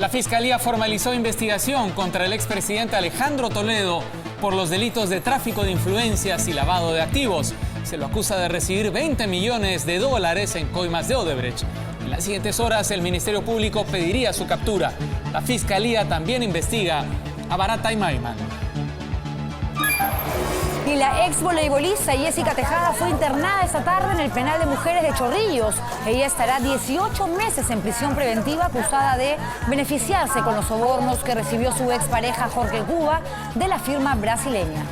La Fiscalía formalizó investigación contra el expresidente Alejandro Toledo por los delitos de tráfico de influencias y lavado de activos. Se lo acusa de recibir $20 millones en coimas de Odebrecht. En las siguientes horas, el Ministerio Público pediría su captura. La Fiscalía también investiga a Barata y Maiman. Y la ex voleibolista Jessica Tejada fue internada esta tarde en el penal de mujeres de Chorrillos. Ella estará 18 meses en prisión preventiva acusada de beneficiarse con los sobornos que recibió su expareja Jorge Cuba de la firma brasileña.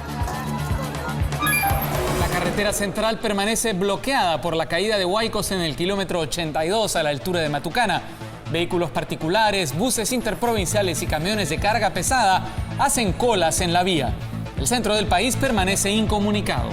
La carretera central permanece bloqueada por la caída de huaicos en el kilómetro 82 a la altura de Matucana. Vehículos particulares, buses interprovinciales y camiones de carga pesada hacen colas en la vía. El centro del país permanece incomunicado.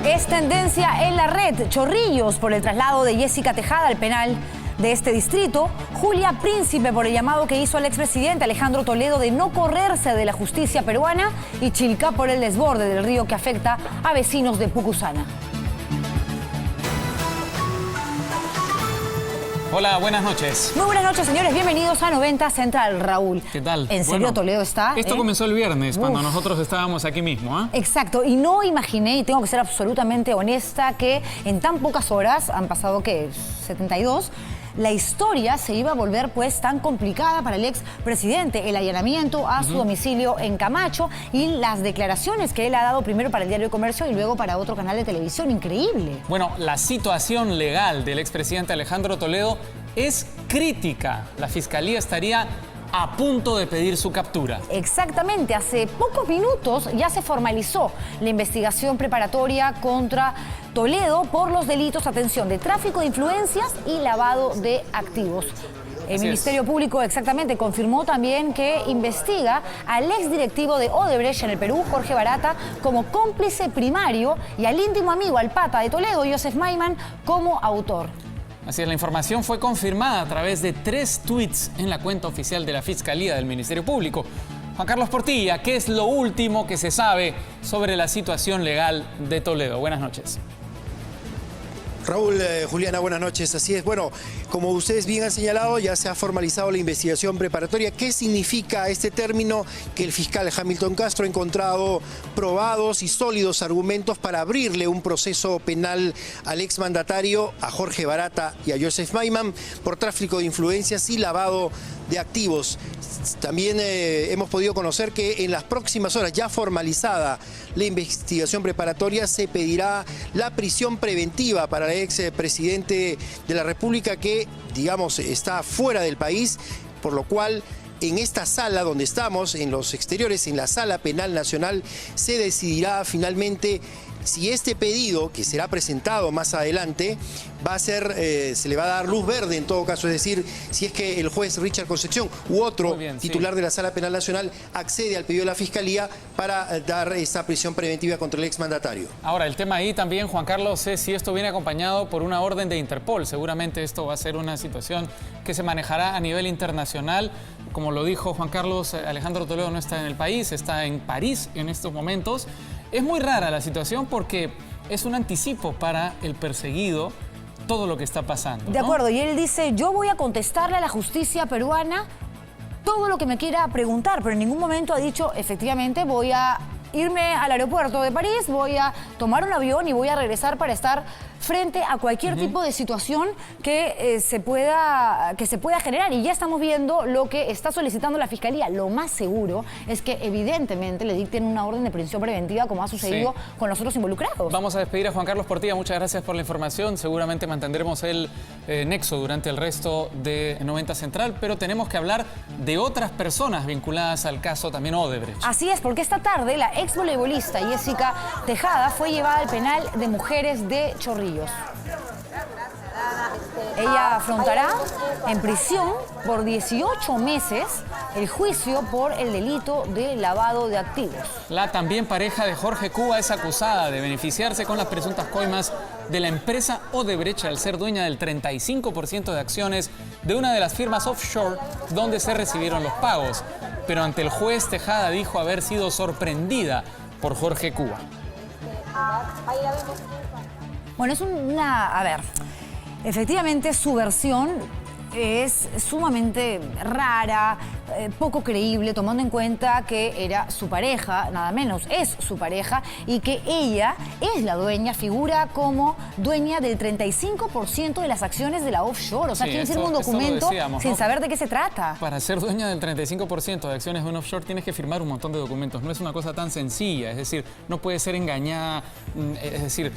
Es tendencia en la red Chorrillos por el traslado de Jessica Tejada al penal de este distrito. Julia Príncipe por el llamado que hizo al expresidente Alejandro Toledo de no correrse de la justicia peruana. Y Chilca por el desborde del río que afecta a vecinos de Pucusana. Hola, buenas noches. Muy buenas noches, señores. Bienvenidos a 90 Central, Raúl. ¿Qué tal? ¿En serio Toledo está? Esto comenzó el viernes, cuando nosotros estábamos aquí mismo, ¿eh? Exacto. Y no imaginé, y tengo que ser absolutamente honesta, que en tan pocas horas, han pasado, ¿qué? 72... la historia se iba a volver pues tan complicada para el expresidente. El allanamiento a su domicilio en Camacho y las declaraciones que él ha dado primero para el Diario de Comercio y luego para otro canal de televisión. Increíble. Bueno, la situación legal del expresidente Alejandro Toledo es crítica. La Fiscalía estaría a punto de pedir su captura. Exactamente. Hace pocos minutos ya se formalizó la investigación preparatoria contra Toledo por los delitos, atención, de tráfico de influencias y lavado de activos. El Ministerio Público exactamente confirmó también que investiga al exdirectivo de Odebrecht en el Perú, Jorge Barata, como cómplice primario y al íntimo amigo, al pata de Toledo, Joseph Maiman, como autor. Así es, la información fue confirmada a través de 3 tweets en la cuenta oficial de la Fiscalía del Ministerio Público. Juan Carlos Portilla, ¿qué es lo último que se sabe sobre la situación legal de Toledo? Buenas noches. Raúl, Juliana, buenas noches. Así es, bueno, como ustedes bien han señalado, ya se ha formalizado la investigación preparatoria. ¿Qué significa este término? Que el fiscal Hamilton Castro ha encontrado probados y sólidos argumentos para abrirle un proceso penal al exmandatario, a Jorge Barata y a Joseph Maiman por tráfico de influencias y lavado de activos. También hemos podido conocer que en las próximas horas, ya formalizada la investigación preparatoria, se pedirá la prisión preventiva para el expresidente de la República que, digamos, está fuera del país, por lo cual en esta sala donde estamos, en los exteriores, en la Sala Penal Nacional, se decidirá finalmente si este pedido, que será presentado más adelante, va a ser, se le va a dar luz verde en todo caso, es decir, si es que el juez Richard Concepción u otro titular de la Sala Penal Nacional accede al pedido de la Fiscalía para dar esa prisión preventiva contra el exmandatario. Ahora, el tema ahí también, Juan Carlos, es si esto viene acompañado por una orden de Interpol. Seguramente esto va a ser una situación que se manejará a nivel internacional. Como lo dijo Juan Carlos, Alejandro Toledo no está en el país, está en París en estos momentos. Es muy rara la situación porque es un anticipo para el perseguido todo lo que está pasando, ¿no? De acuerdo, y él dice, yo voy a contestarle a la justicia peruana todo lo que me quiera preguntar, pero en ningún momento ha dicho, efectivamente, voy a irme al aeropuerto de París, voy a tomar un avión y voy a regresar para estar frente a cualquier tipo de situación que se pueda generar. Y ya estamos viendo lo que está solicitando la Fiscalía. Lo más seguro es que evidentemente le dicten una orden de prisión preventiva como ha sucedido con los otros involucrados. Vamos a despedir a Juan Carlos Portilla. Muchas gracias por la información. Seguramente mantendremos el nexo durante el resto de 90 Central, pero tenemos que hablar de otras personas vinculadas al caso también Odebrecht. Así es, porque esta tarde la ex voleibolista Jessica Tejada fue llevada al penal de mujeres de Chorrillos. Ella afrontará en prisión por 18 meses el juicio por el delito de lavado de activos. La también pareja de Jorge Cuba es acusada de beneficiarse con las presuntas coimas de la empresa Odebrecht al ser dueña del 35% de acciones de una de las firmas offshore donde se recibieron los pagos. Pero ante el juez, Tejada dijo haber sido sorprendida por Jorge Cuba. Bueno, es una... A ver, efectivamente su versión es sumamente rara, poco creíble, tomando en cuenta que era su pareja, nada menos, es su pareja, y que ella es la dueña, figura como dueña del 35% de las acciones de la offshore. O sea, Sí, quiere decir esto- un esto lo documento decíamos, sin ¿no? saber de qué se trata. Para ser dueña del 35% de acciones de un offshore tienes que firmar un montón de documentos. No es una cosa tan sencilla, es decir, no puedes ser engañada, es decir,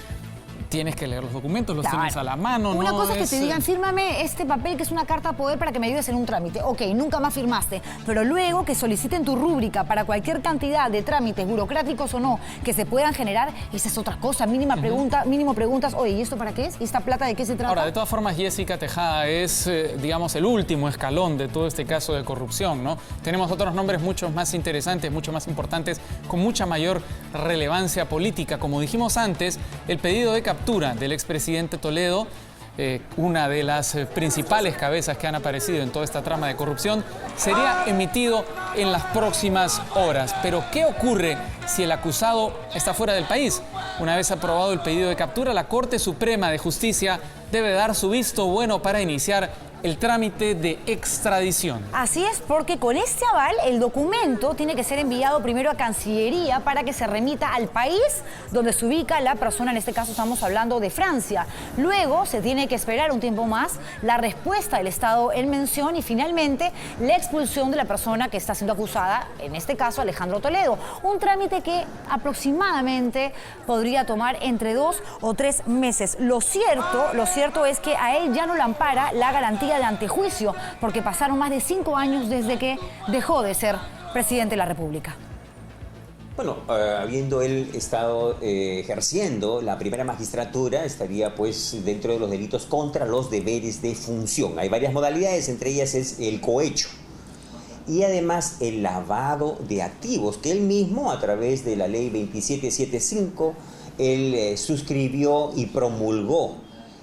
tienes que leer los documentos, los Claro. tienes a la mano. Una no cosa es que es, te digan, fírmame este papel que es una carta a poder para que me ayudes en un trámite. Ok, nunca más firmaste. Pero luego que soliciten tu rúbrica para cualquier cantidad de trámites, burocráticos o no, que se puedan generar, esa es otra cosa. Mínimo preguntas, oye, ¿y esto para qué es? ¿Y esta plata de qué se trata? Ahora, de todas formas, Jessica Tejada es, digamos, el último escalón de todo este caso de corrupción, ¿no? Tenemos otros nombres mucho más interesantes, mucho más importantes, con mucha mayor relevancia política. Como dijimos antes, el pedido de captura del expresidente Toledo, una de las principales cabezas que han aparecido en toda esta trama de corrupción, sería emitido en las próximas horas. Pero, ¿qué ocurre si el acusado está fuera del país? Una vez aprobado el pedido de captura, la Corte Suprema de Justicia debe dar su visto bueno para iniciar el trámite de extradición. Así es, porque con este aval el documento tiene que ser enviado primero a Cancillería para que se remita al país donde se ubica la persona, en este caso estamos hablando de Francia. Luego se tiene que esperar un tiempo más la respuesta del Estado en mención y finalmente la expulsión de la persona que está siendo acusada, en este caso Alejandro Toledo. Un trámite que aproximadamente podría tomar entre 2 o 3 meses. Lo cierto es que a él ya no le ampara la garantía de antejuicio, porque pasaron más de 5 años desde que dejó de ser presidente de la República. Bueno, habiendo él estado ejerciendo la primera magistratura, estaría pues dentro de los delitos contra los deberes de función. Hay varias modalidades, entre ellas es el cohecho. Y además el lavado de activos, que él mismo, a través de la ley 2775, él suscribió y promulgó,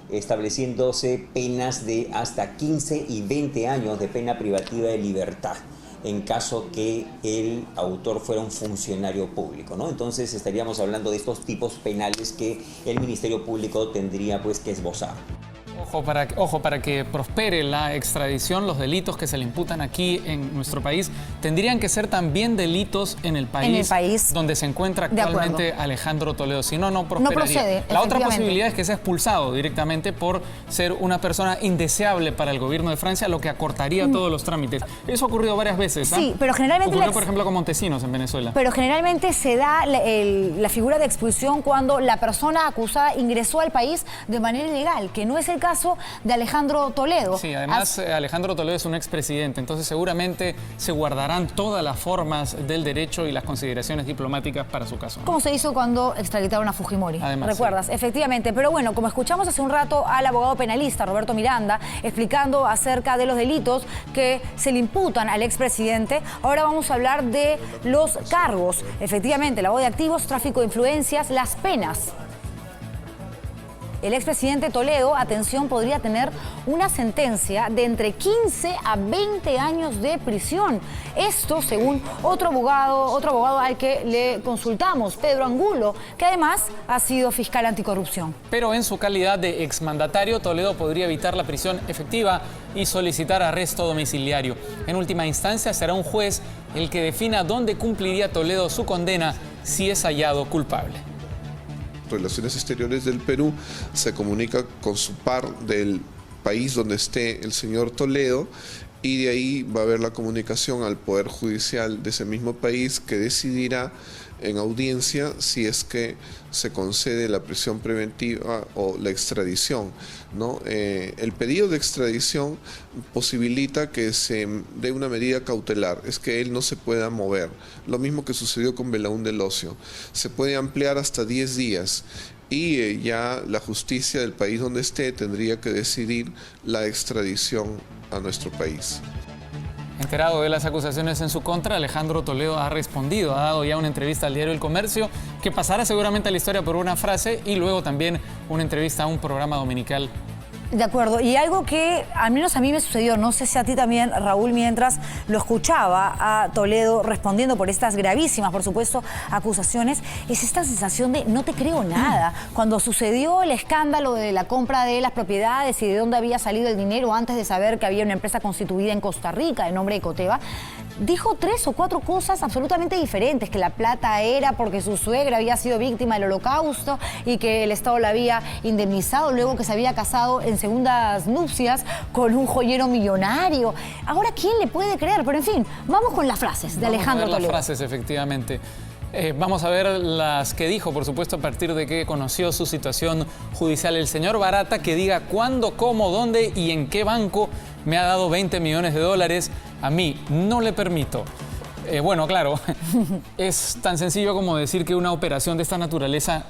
estableciéndose penas de hasta 15 y 20 años de pena privativa de libertad en caso que el autor fuera un funcionario público, ¿no? Entonces estaríamos hablando de estos tipos penales que el Ministerio Público tendría pues que esbozar. Ojo, para que prospere la extradición, los delitos que se le imputan aquí en nuestro país tendrían que ser también delitos en el país donde se encuentra actualmente Alejandro Toledo. Si no, no prosperaría. No procede, La otra posibilidad es que sea expulsado directamente por ser una persona indeseable para el gobierno de Francia, lo que acortaría todos los trámites. Eso ha ocurrido varias veces. Sí, pero generalmente... Ocurrió, por ejemplo, con Montesinos en Venezuela. Pero generalmente se da la figura de expulsión cuando la persona acusada ingresó al país de manera ilegal, que no es el caso de Alejandro Toledo. Sí, además Alejandro Toledo es un expresidente, entonces seguramente se guardarán todas las formas del derecho y las consideraciones diplomáticas para su caso, ¿no? Como se hizo cuando extraditaron a Fujimori. Además, ¿recuerdas? Sí. Efectivamente. Pero bueno, como escuchamos hace un rato al abogado penalista Roberto Miranda explicando acerca de los delitos que se le imputan al expresidente, ahora vamos a hablar de los cargos. Efectivamente, lavado de activos, tráfico de influencias, las penas. El expresidente Toledo, atención, podría tener una sentencia de entre 15 a 20 años de prisión. Esto según otro abogado al que le consultamos, Pedro Angulo, que además ha sido fiscal anticorrupción. Pero en su calidad de exmandatario, Toledo podría evitar la prisión efectiva y solicitar arresto domiciliario. En última instancia, será un juez el que defina dónde cumpliría Toledo su condena si es hallado culpable. Relaciones Exteriores del Perú se comunica con su par del país donde esté el señor Toledo y de ahí va a haber la comunicación al Poder Judicial de ese mismo país que decidirá en audiencia si es que se concede la prisión preventiva o la extradición, ¿no? El pedido de extradición posibilita que se dé una medida cautelar, es que él no se pueda mover, lo mismo que sucedió con Belaúnde Locio, se puede ampliar hasta 10 días y ya la justicia del país donde esté tendría que decidir la extradición a nuestro país. Enterado de las acusaciones en su contra, Alejandro Toledo ha respondido, ha dado ya una entrevista al diario El Comercio, que pasará seguramente a la historia por una frase y luego también una entrevista a un programa dominical De acuerdo, y algo que al menos a mí me sucedió, no sé si a ti también, Raúl, mientras lo escuchaba a Toledo respondiendo por estas gravísimas, por supuesto, acusaciones, es esta sensación de no te creo nada. Cuando sucedió el escándalo de la compra de las propiedades y de dónde había salido el dinero antes de saber que había una empresa constituida en Costa Rica de nombre Ecoteva, dijo 3 o 4 cosas absolutamente diferentes, que la plata era porque su suegra había sido víctima del Holocausto y que el Estado la había indemnizado, luego que se había casado en segundas nupcias con un joyero millonario. Ahora, ¿quién le puede creer? Pero en fin, vamos con las frases de Alejandro Toledo. Las frases, efectivamente. Vamos a ver las que dijo, por supuesto, a partir de que conoció su situación judicial. El señor Barata, que diga cuándo, cómo, dónde y en qué banco me ha dado 20 millones de dólares, a mí no le permito. Bueno, claro, es tan sencillo como decir que una operación de esta naturaleza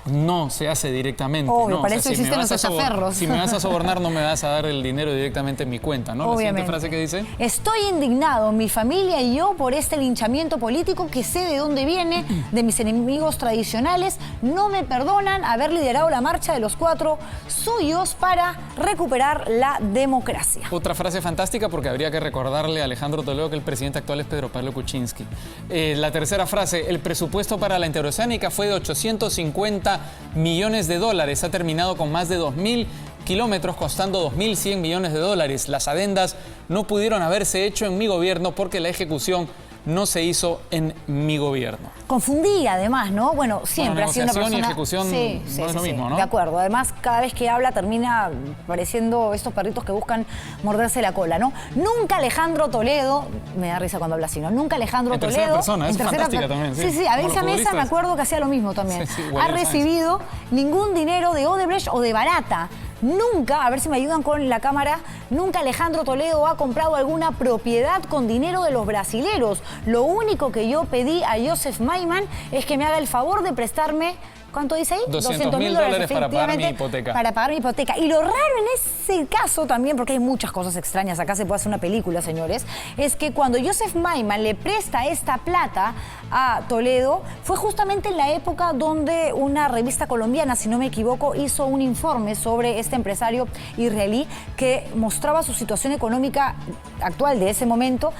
no se hace directamente. Obvio, ¿no? para eso existen los testaferros. Si me vas a sobornar, no me vas a dar el dinero directamente en mi cuenta, ¿no? Obviamente. La siguiente frase que dice: estoy indignado, mi familia y yo, por este linchamiento político que sé de dónde viene, de mis enemigos tradicionales. No me perdonan haber liderado la marcha de los 4 suyos para recuperar la democracia. Otra frase fantástica, porque habría que recordarle a Alejandro Toledo que el presidente actual es Pedro Pablo Kuczynski. La tercera frase: el presupuesto para la interoceánica fue de 850 millones de dólares. Ha terminado con más de 2.000 kilómetros, costando 2.100 millones de dólares. Las adendas no pudieron haberse hecho en mi gobierno porque la ejecución no se hizo en mi gobierno. Confundía, además, ¿no? Bueno, siempre ha sido una persona... y ejecución no es lo mismo, ¿no? De acuerdo. Además, cada vez que habla termina pareciendo estos perritos que buscan morderse la cola, ¿no? Nunca Alejandro Toledo... Me da risa cuando habla así, ¿no? Nunca Alejandro Toledo... En tercera persona, es fantástica también. Sí, a Benja Mesa me acuerdo que hacía lo mismo también. Ha recibido ningún dinero de Odebrecht o de Barata. Nunca, a ver si me ayudan con la cámara, nunca Alejandro Toledo ha comprado alguna propiedad con dinero de los brasileros. Lo único que yo pedí a Joseph Maiman es que me haga el favor de prestarme... ¿Cuánto dice ahí? 200.000 dólares para pagar mi hipoteca. Para pagar mi hipoteca. Y lo raro en ese caso también, porque hay muchas cosas extrañas, acá se puede hacer una película, señores, es que cuando Joseph Maiman le presta esta plata a Toledo, fue justamente en la época donde una revista colombiana, si no me equivoco, hizo un informe sobre este empresario israelí que mostraba su situación económica actual de ese momento,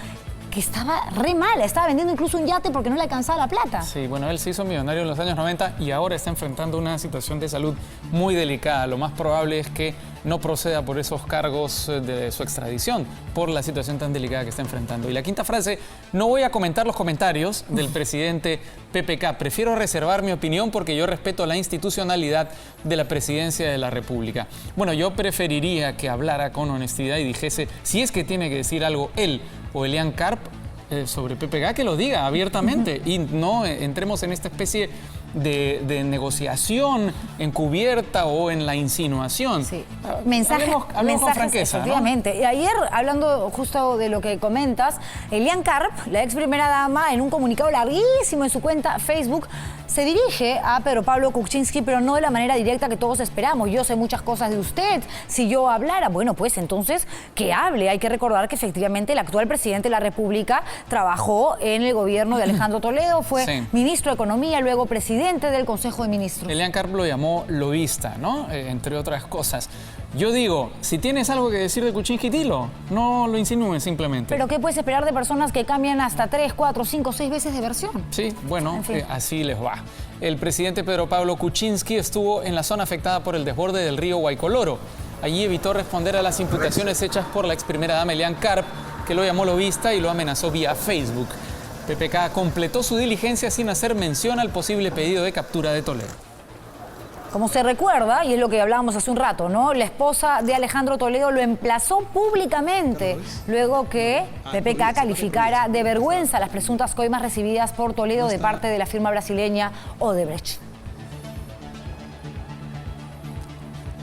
que estaba re mala, estaba vendiendo incluso un yate porque no le alcanzaba la plata. Sí, bueno, él se hizo millonario en los años 90 y ahora está enfrentando una situación de salud muy delicada. Lo más probable es que no proceda por esos cargos de su extradición, por la situación tan delicada que está enfrentando. Y la quinta frase: no voy a comentar los comentarios del presidente PPK. Prefiero reservar mi opinión porque yo respeto la institucionalidad de la presidencia de la República. Bueno, yo preferiría que hablara con honestidad y dijese, si es que tiene que decir algo él o Elian Karp sobre PPK, que lo diga abiertamente y no entremos en esta especie de negociación encubierta o en la insinuación. Sí. Hablemos con franqueza, efectivamente. ¿no? Y ayer, hablando justo de lo que comentas, Elian Karp, la ex primera dama, en un comunicado larguísimo en su cuenta Facebook, se dirige a Pedro Pablo Kuczynski, pero no de la manera directa que todos esperamos. Yo sé muchas cosas de usted. Si yo hablara, bueno, pues entonces que hable. Hay que recordar que efectivamente el actual presidente de la República trabajó en el gobierno de Alejandro Toledo, fue ministro de Economía, luego presidente del Consejo de Ministros. Elian Karp lo llamó lobista, ¿no? Entre otras cosas. Yo digo, si tienes algo que decir de Kuczynski, dilo. No lo insinúes simplemente. ¿Pero qué puedes esperar de personas que cambian hasta 3, 4, 5, 6 veces de versión? Sí, bueno, en fin, así les va. El presidente Pedro Pablo Kuczynski estuvo en la zona afectada por el desborde del río Guaycoloro. Allí evitó responder a las imputaciones hechas por la ex primera dama Elian Karp, que lo llamó lobista y lo amenazó vía Facebook. PPK completó su diligencia sin hacer mención al posible pedido de captura de Toledo. Como se recuerda, y es lo que hablábamos hace un rato, ¿no? La esposa de Alejandro Toledo lo emplazó públicamente luego que PPK calificara de vergüenza las presuntas coimas recibidas por Toledo de parte de la firma brasileña Odebrecht.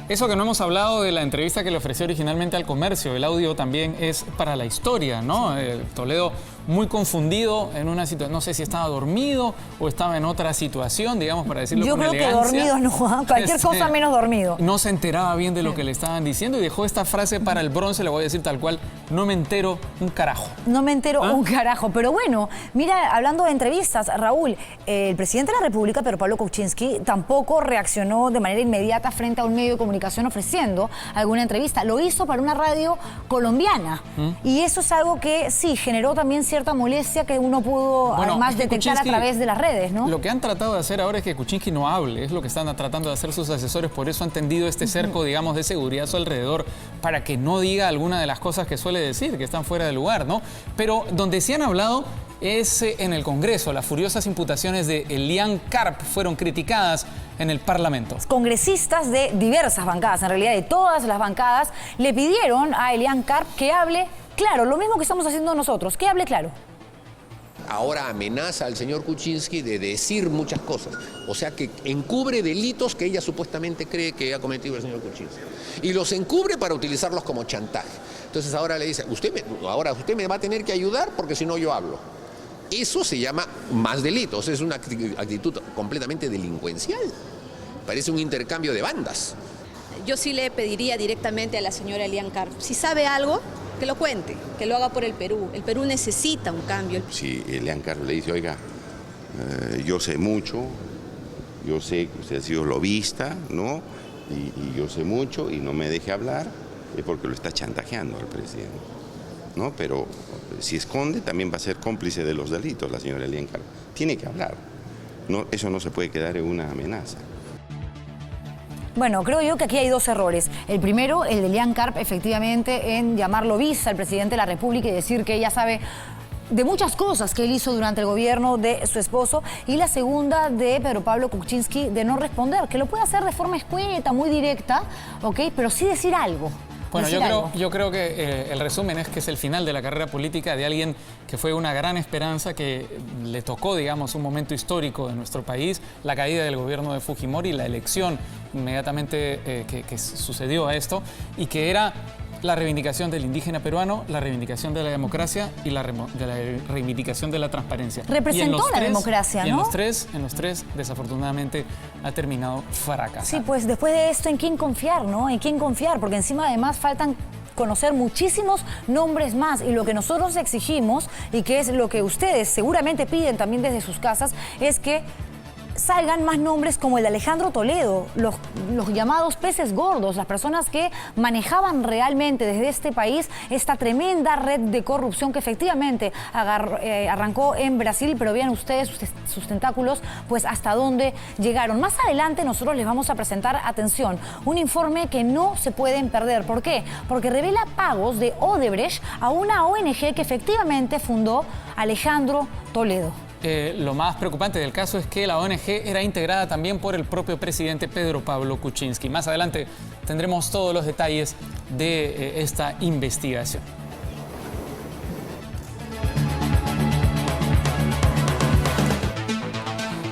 Eso que no hemos hablado de la entrevista que le ofreció originalmente al Comercio, el audio también es para la historia, ¿no? Toledo muy confundido en una situación, no sé si estaba dormido o estaba en otra situación, digamos, para decirlo Yo con creo elegancia. que dormido no, cualquier cosa menos dormido. No se enteraba bien de lo que le estaban diciendo y dejó esta frase para el bronce, le voy a decir tal cual, no me entero un carajo. No me entero un carajo, pero bueno, mira, hablando de entrevistas, Raúl, el presidente de la República, Pedro Pablo Kuczynski, tampoco reaccionó de manera inmediata frente a un medio de comunicación ofreciendo alguna entrevista. Lo hizo para una radio colombiana y eso es algo que sí generó también cierta molestia que uno pudo además detectar a través de las redes, ¿no? Lo que han tratado de hacer ahora es que Kuczynski no hable, es lo que están tratando de hacer sus asesores, por eso han tendido este cerco, digamos, de seguridad a su alrededor, para que no diga alguna de las cosas que suele decir, que están fuera de lugar, ¿no? Pero donde sí han hablado es en el Congreso. Las furiosas imputaciones de Elian Karp fueron criticadas en el Parlamento. Congresistas de diversas bancadas, en realidad de todas las bancadas, le pidieron a Elian Karp que hable claro, lo mismo que estamos haciendo nosotros, que hable claro. Ahora amenaza al señor Kuczynski de decir muchas cosas. O sea que encubre delitos que ella supuestamente cree que ha cometido el señor Kuczynski. Y los encubre para utilizarlos como chantaje. Entonces ahora le dice, usted me va a tener que ayudar porque si no yo hablo. Eso se llama más delitos, es una actitud completamente delincuencial. Parece un intercambio de bandas. Yo sí le pediría directamente a la señora Elian Karp, si sabe algo, que lo cuente, que lo haga por el Perú. El Perú necesita un cambio. Si Elian Karp le dice, oiga, yo sé mucho, yo sé que usted ha sido lobista, ¿no? Y yo sé mucho y no me deje hablar, es porque lo está chantajeando al presidente, ¿no? Pero si esconde, también va a ser cómplice de los delitos la señora Elian Karp. Tiene que hablar. No, eso no se puede quedar en una amenaza. Bueno, creo yo que aquí hay dos errores. El primero, el de Elian Karp, efectivamente, en llamarlo visa al presidente de la República y decir que ella sabe de muchas cosas que él hizo durante el gobierno de su esposo. Y la segunda, de Pedro Pablo Kuczynski, de no responder, que lo puede hacer de forma escueta, muy directa, ¿ok? Pero sí decir algo. Bueno, yo creo que el resumen es que es el final de la carrera política de alguien que fue una gran esperanza, que le tocó, digamos, un momento histórico de nuestro país, la caída del gobierno de Fujimori, la elección inmediatamente que sucedió a esto, y que era la reivindicación del indígena peruano, la reivindicación de la democracia y la reivindicación de la transparencia. Representó la democracia, ¿no? Y en los tres, desafortunadamente, ha terminado fracasando. Sí, pues después de esto, ¿en quién confiar, no? ¿En quién confiar? Porque encima, además, faltan conocer muchísimos nombres más. Y lo que nosotros exigimos, y que es lo que ustedes seguramente piden también desde sus casas, es que salgan más nombres como el de Alejandro Toledo, los llamados peces gordos, las personas que manejaban realmente desde este país esta tremenda red de corrupción que efectivamente arrancó en Brasil, pero vean ustedes sus tentáculos, pues hasta dónde llegaron. Más adelante nosotros les vamos a presentar, atención, un informe que no se pueden perder. ¿Por qué? Porque revela pagos de Odebrecht a una ONG que efectivamente fundó Alejandro Toledo. Lo más preocupante del caso es que la ONG era integrada también por el propio presidente Pedro Pablo Kuczynski. Más adelante tendremos todos los detalles de esta investigación.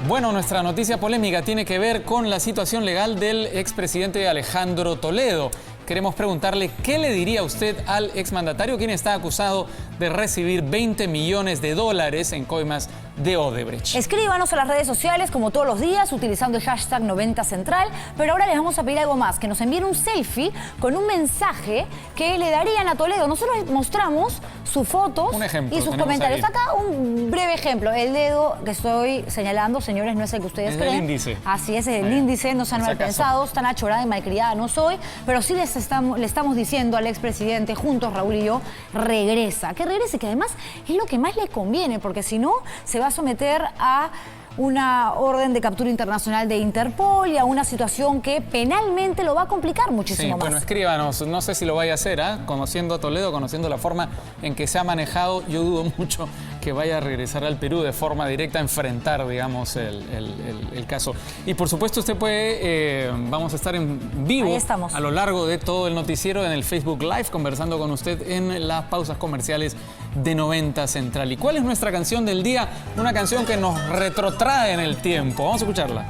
Bueno, nuestra noticia polémica tiene que ver con la situación legal del expresidente Alejandro Toledo. Queremos preguntarle qué le diría usted al exmandatario, quien está acusado de recibir 20 millones de dólares en coimas de Odebrecht. Escríbanos a las redes sociales como todos los días utilizando el hashtag 90central, pero ahora les vamos a pedir algo más, que nos envíen un selfie con un mensaje que le darían a Toledo. Nosotros mostramos sus fotos y sus comentarios. Acá un breve ejemplo. El dedo que estoy señalando, señores, no es el que ustedes creen. Es el índice. Así es el índice, no sean mal pensados, tan achorada y malcriada no soy, pero sí le estamos diciendo al expresidente, juntos Raúl y yo, regresa. Que regrese, que además es lo que más le conviene, porque si no, se va a someter a una orden de captura internacional de Interpol y a una situación que penalmente lo va a complicar muchísimo más. Bueno, escríbanos, no sé si lo vaya a hacer, conociendo a Toledo, conociendo la forma en que se ha manejado, yo dudo mucho que vaya a regresar al Perú de forma directa a enfrentar, digamos, el caso. Y por supuesto usted puede, vamos a estar en vivo a lo largo de todo el noticiero en el Facebook Live, conversando con usted en las pausas comerciales de 90 Central. ¿Y cuál es nuestra canción del día? Una canción que nos retrotrae en el tiempo. Vamos a escucharla.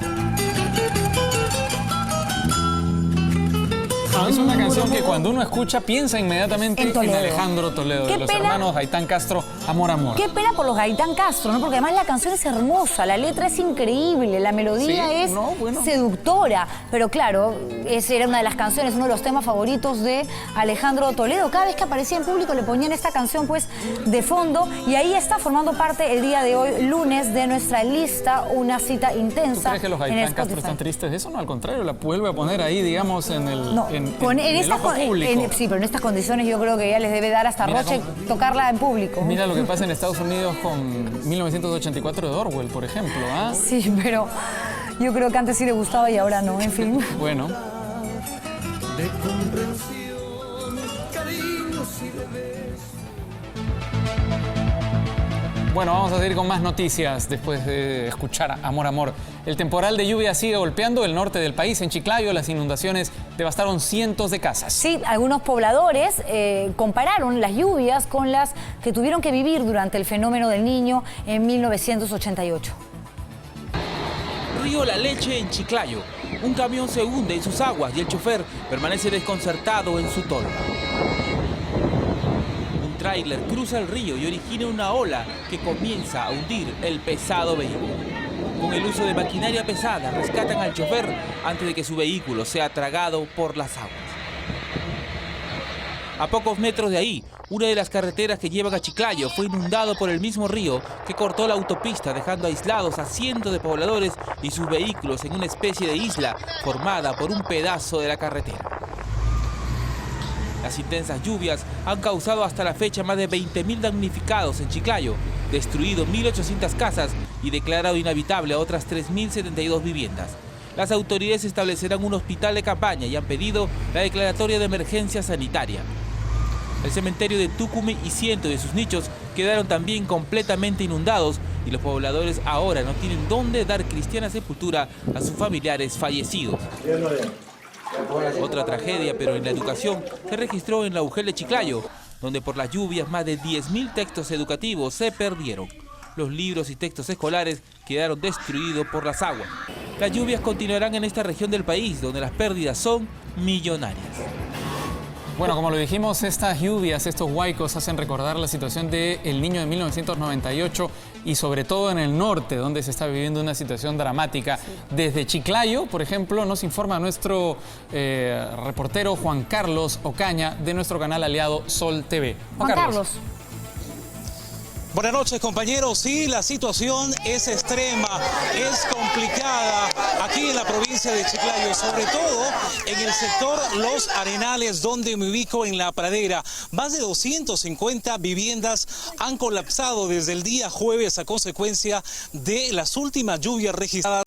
Es una canción que cuando uno escucha piensa inmediatamente en Alejandro Toledo, de los hermanos Gaitán Castro, Amor, Amor. Qué pena por los Gaitán Castro, ¿no? Porque además la canción es hermosa, la letra es increíble, la melodía es seductora. Pero claro, esa era una de las canciones, uno de los temas favoritos de Alejandro Toledo. Cada vez que aparecía en público le ponían esta canción pues de fondo y ahí está formando parte el día de hoy, lunes, de nuestra lista, una cita intensa. ¿Tú crees que los Gaitán Castro están tristes de eso? No, al contrario, la vuelve a poner ahí, digamos, en el, el ojo público. Sí, pero en estas condiciones yo creo que ya les debe dar hasta roche tocarla en público. Mira lo que pasa en Estados Unidos con 1984 de Orwell, por ejemplo. ¿Ah? Sí, pero yo creo que antes sí le gustaba y ahora no, en fin. Bueno. Bueno, vamos a seguir con más noticias después de escuchar Amor, Amor. El temporal de lluvia sigue golpeando el norte del país. En Chiclayo las inundaciones devastaron cientos de casas. Sí, algunos pobladores compararon las lluvias con las que tuvieron que vivir durante el fenómeno del Niño en 1988. Río La Leche en Chiclayo. Un camión se hunde en sus aguas y el chofer permanece desconcertado en su tolva. Un tráiler cruza el río y origina una ola que comienza a hundir el pesado vehículo. Con el uso de maquinaria pesada rescatan al chofer antes de que su vehículo sea tragado por las aguas. A pocos metros de ahí, una de las carreteras que llevan a Chiclayo fue inundado por el mismo río que cortó la autopista, dejando aislados a cientos de pobladores y sus vehículos en una especie de isla formada por un pedazo de la carretera. Las intensas lluvias han causado hasta la fecha más de 20.000 damnificados en Chiclayo, destruido 1.800 casas y declarado inhabitable a otras 3.072 viviendas. Las autoridades establecerán un hospital de campaña y han pedido la declaratoria de emergencia sanitaria. El cementerio de Tucumí y cientos de sus nichos quedaron también completamente inundados y los pobladores ahora no tienen dónde dar cristiana sepultura a sus familiares fallecidos. Otra tragedia, pero en la educación, se registró en la UGEL de Chiclayo, donde por las lluvias más de 10.000 textos educativos se perdieron. Los libros y textos escolares quedaron destruidos por las aguas. Las lluvias continuarán en esta región del país, donde las pérdidas son millonarias. Bueno, como lo dijimos, estas lluvias, estos huaicos hacen recordar la situación del Niño de 1998 y sobre todo en el norte, donde se está viviendo una situación dramática. Desde Chiclayo, por ejemplo, nos informa nuestro reportero Juan Carlos Ocaña de nuestro canal aliado Sol TV. Juan Carlos. Buenas noches, compañeros. Sí, la situación es extrema, es complicada aquí en la provincia de Chiclayo, sobre todo en el sector Los Arenales, donde me ubico en La Pradera. Más de 250 viviendas han colapsado desde el día jueves a consecuencia de las últimas lluvias registradas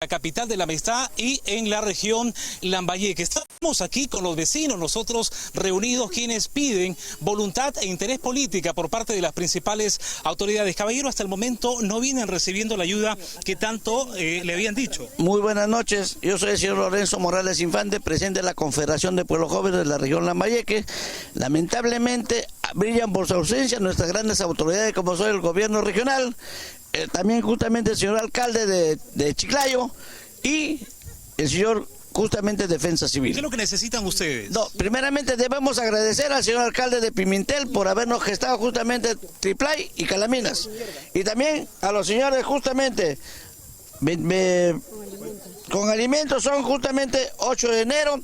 en la capital de la Amistad y en la región Lambayeque. Estamos aquí con los vecinos, nosotros reunidos, quienes piden voluntad e interés política por parte de las principales autoridades. Caballero, hasta el momento no vienen recibiendo la ayuda que tanto le habían dicho. Muy buenas noches, yo soy el señor Lorenzo Morales Infante, presidente de la Confederación de Pueblos Jóvenes de la región Lambayeque. Lamentablemente brillan por su ausencia nuestras grandes autoridades, como son el gobierno regional, también justamente el señor alcalde de Chiclayo y el señor justamente Defensa Civil. ¿Qué es lo que necesitan ustedes? No, primeramente debemos agradecer al señor alcalde de Pimentel por habernos gestado justamente Triplay y Calaminas. Y también a los señores justamente con alimentos son justamente 8 de enero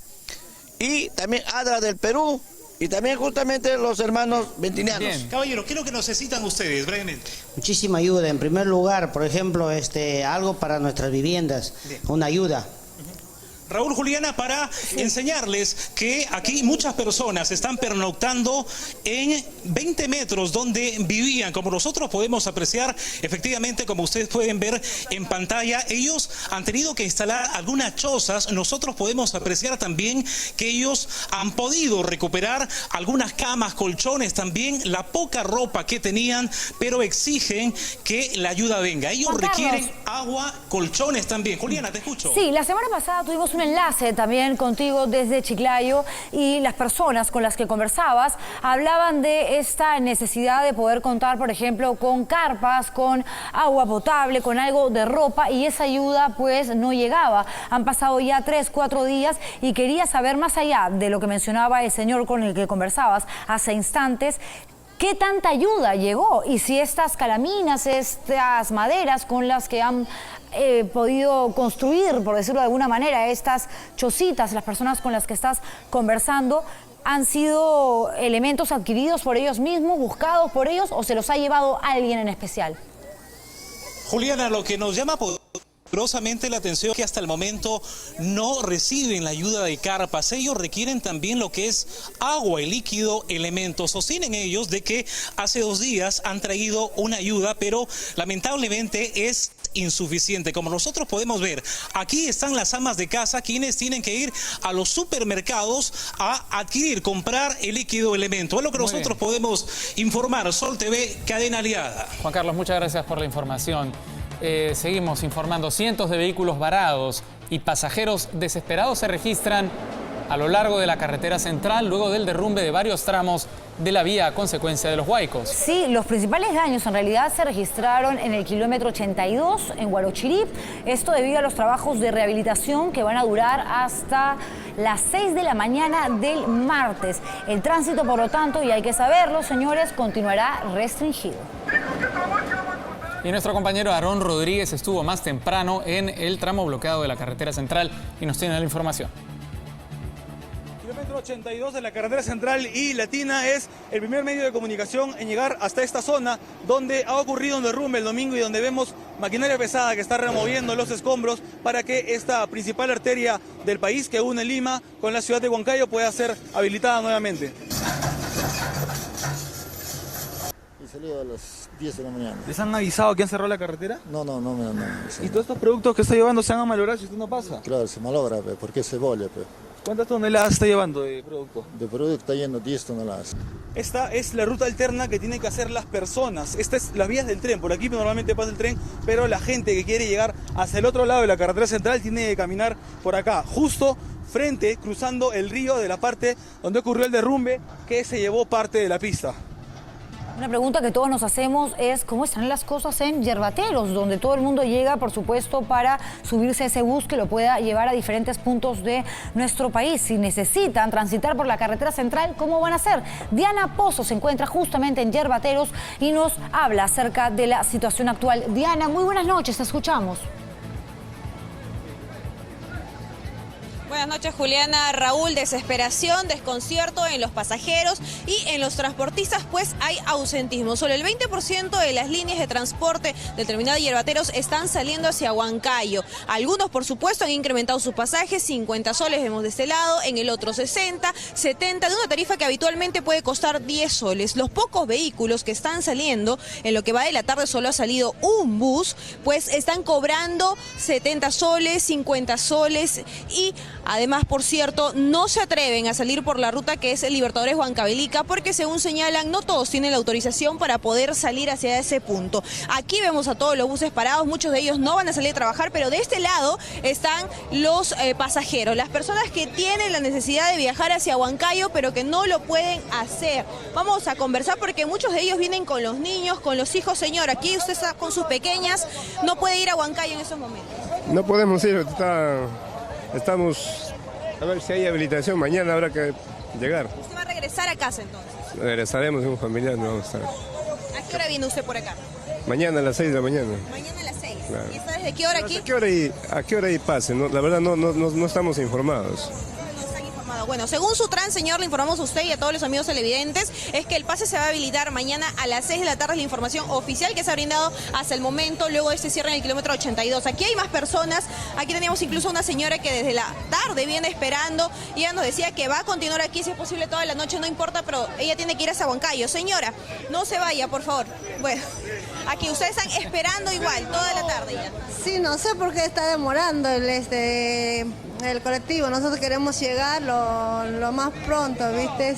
y también ADRA del Perú. Y también justamente los hermanos ventinianos. Bien. Caballero, ¿qué es lo que necesitan ustedes, brevemente? Muchísima ayuda. En primer lugar, por ejemplo, algo para nuestras viviendas, una ayuda. Raúl, Juliana, para enseñarles que aquí muchas personas están pernoctando en 20 metros donde vivían. Como nosotros podemos apreciar, efectivamente, como ustedes pueden ver en pantalla, ellos han tenido que instalar algunas chozas. Nosotros podemos apreciar también que ellos han podido recuperar algunas camas, colchones, también la poca ropa que tenían, pero exigen que la ayuda venga. Ellos requieren agua, colchones también. Juliana, te escucho. Sí, la semana pasada tuvimos un enlace también contigo desde Chiclayo y las personas con las que conversabas hablaban de esta necesidad de poder contar, por ejemplo, con carpas, con agua potable, con algo de ropa, y esa ayuda pues no llegaba. Han pasado ya 3, 4 días y quería saber, más allá de lo que mencionaba el señor con el que conversabas hace instantes, ¿qué tanta ayuda llegó? Y si estas calaminas, estas maderas con las que han podido construir, por decirlo de alguna manera, estas chocitas, las personas con las que estás conversando, ¿han sido elementos adquiridos por ellos mismos, buscados por ellos, o se los ha llevado alguien en especial? Juliana, lo que nos llama poderosamente la atención es que hasta el momento no reciben la ayuda de carpas. Ellos requieren también lo que es agua y líquido, elementos. Sostienen ellos de que hace 2 días han traído una ayuda, pero lamentablemente es insuficiente. Como nosotros podemos ver, aquí están las amas de casa quienes tienen que ir a los supermercados a adquirir, comprar el líquido elemento. Es lo que nosotros podemos informar. Sol TV, cadena aliada. Juan Carlos, muchas gracias por la información. Seguimos informando. Cientos de vehículos varados y pasajeros desesperados se registran a lo largo de la carretera central luego del derrumbe de varios tramos de la vía a consecuencia de los huaicos. Sí, los principales daños en realidad se registraron en el kilómetro 82 en Huarochirip. Esto debido a los trabajos de rehabilitación que van a durar hasta las 6 de la mañana del martes. El tránsito, por lo tanto, y hay que saberlo, señores, continuará restringido. Y nuestro compañero Aarón Rodríguez estuvo más temprano en el tramo bloqueado de la carretera central y nos tiene la información. Kilómetro 82 de la carretera central y Latina es el primer medio de comunicación en llegar hasta esta zona donde ha ocurrido un derrumbe el domingo y donde vemos maquinaria pesada que está removiendo los escombros para que esta principal arteria del país que une Lima con la ciudad de Huancayo pueda ser habilitada nuevamente. He salido a las 10 de la mañana. ¿Les han avisado que han cerrado la carretera? No. ¿Y todos estos productos que está llevando se van a malograr si usted no pasa? Claro, se malogra, porque se bolle. ¿Cuántas toneladas está llevando de producto? De producto está yendo 10 toneladas. Esta es la ruta alterna que tienen que hacer las personas. Estas es las vías del tren. Por aquí normalmente pasa el tren, pero la gente que quiere llegar hacia el otro lado de la carretera central tiene que caminar por acá, justo frente, cruzando el río de la parte donde ocurrió el derrumbe que se llevó parte de la pista. Una pregunta que todos nos hacemos es cómo están las cosas en Yerbateros, donde todo el mundo llega, por supuesto, para subirse a ese bus que lo pueda llevar a diferentes puntos de nuestro país. Si necesitan transitar por la carretera central, ¿cómo van a hacer? Diana Pozo se encuentra justamente en Yerbateros y nos habla acerca de la situación actual. Diana, muy buenas noches, te escuchamos. Buenas noches, Juliana. Raúl, desesperación, desconcierto en los pasajeros y en los transportistas, pues hay ausentismo. Solo el 20% de las líneas de transporte del terminal de Yerbateros están saliendo hacia Huancayo. Algunos, por supuesto, han incrementado sus pasajes, 50 soles vemos de este lado, en el otro 60, 70, de una tarifa que habitualmente puede costar 10 soles. Los pocos vehículos que están saliendo, en lo que va de la tarde solo ha salido un bus, pues están cobrando 70 soles, 50 soles y además, por cierto, no se atreven a salir por la ruta que es el Libertadores Huancavelica porque, según señalan, no todos tienen la autorización para poder salir hacia ese punto. Aquí vemos a todos los buses parados, muchos de ellos no van a salir a trabajar, pero de este lado están los pasajeros, las personas que tienen la necesidad de viajar hacia Huancayo pero que no lo pueden hacer. Vamos a conversar porque muchos de ellos vienen con los niños, con los hijos. Señor, aquí usted está con sus pequeñas, no puede ir a Huancayo en esos momentos. No podemos ir, estamos a ver si hay habilitación, mañana habrá que llegar. ¿Usted va a regresar a casa entonces? Regresaremos en un familiar, no vamos a estar. ¿A qué hora viene usted por acá? Mañana a las 6 de la mañana. Mañana a las 6. Claro. ¿Y está desde qué hora aquí? ¿A qué hora hay pase? No, la verdad no estamos informados. Bueno, según Sutran, señor, le informamos a usted y a todos los amigos televidentes, es que el pase se va a habilitar mañana a las 6 de la tarde, es la información oficial que se ha brindado hasta el momento, luego de este cierre en el kilómetro 82. Aquí hay más personas, aquí teníamos incluso una señora que desde la tarde viene esperando y ella nos decía que va a continuar aquí, si es posible toda la noche, no importa, pero ella tiene que ir hasta Huancayo. Señora, no se vaya, por favor. Bueno, aquí ustedes están esperando igual, toda la tarde ya. Sí, no sé por qué está demorando el colectivo. Nosotros queremos llegar lo más pronto, ¿viste?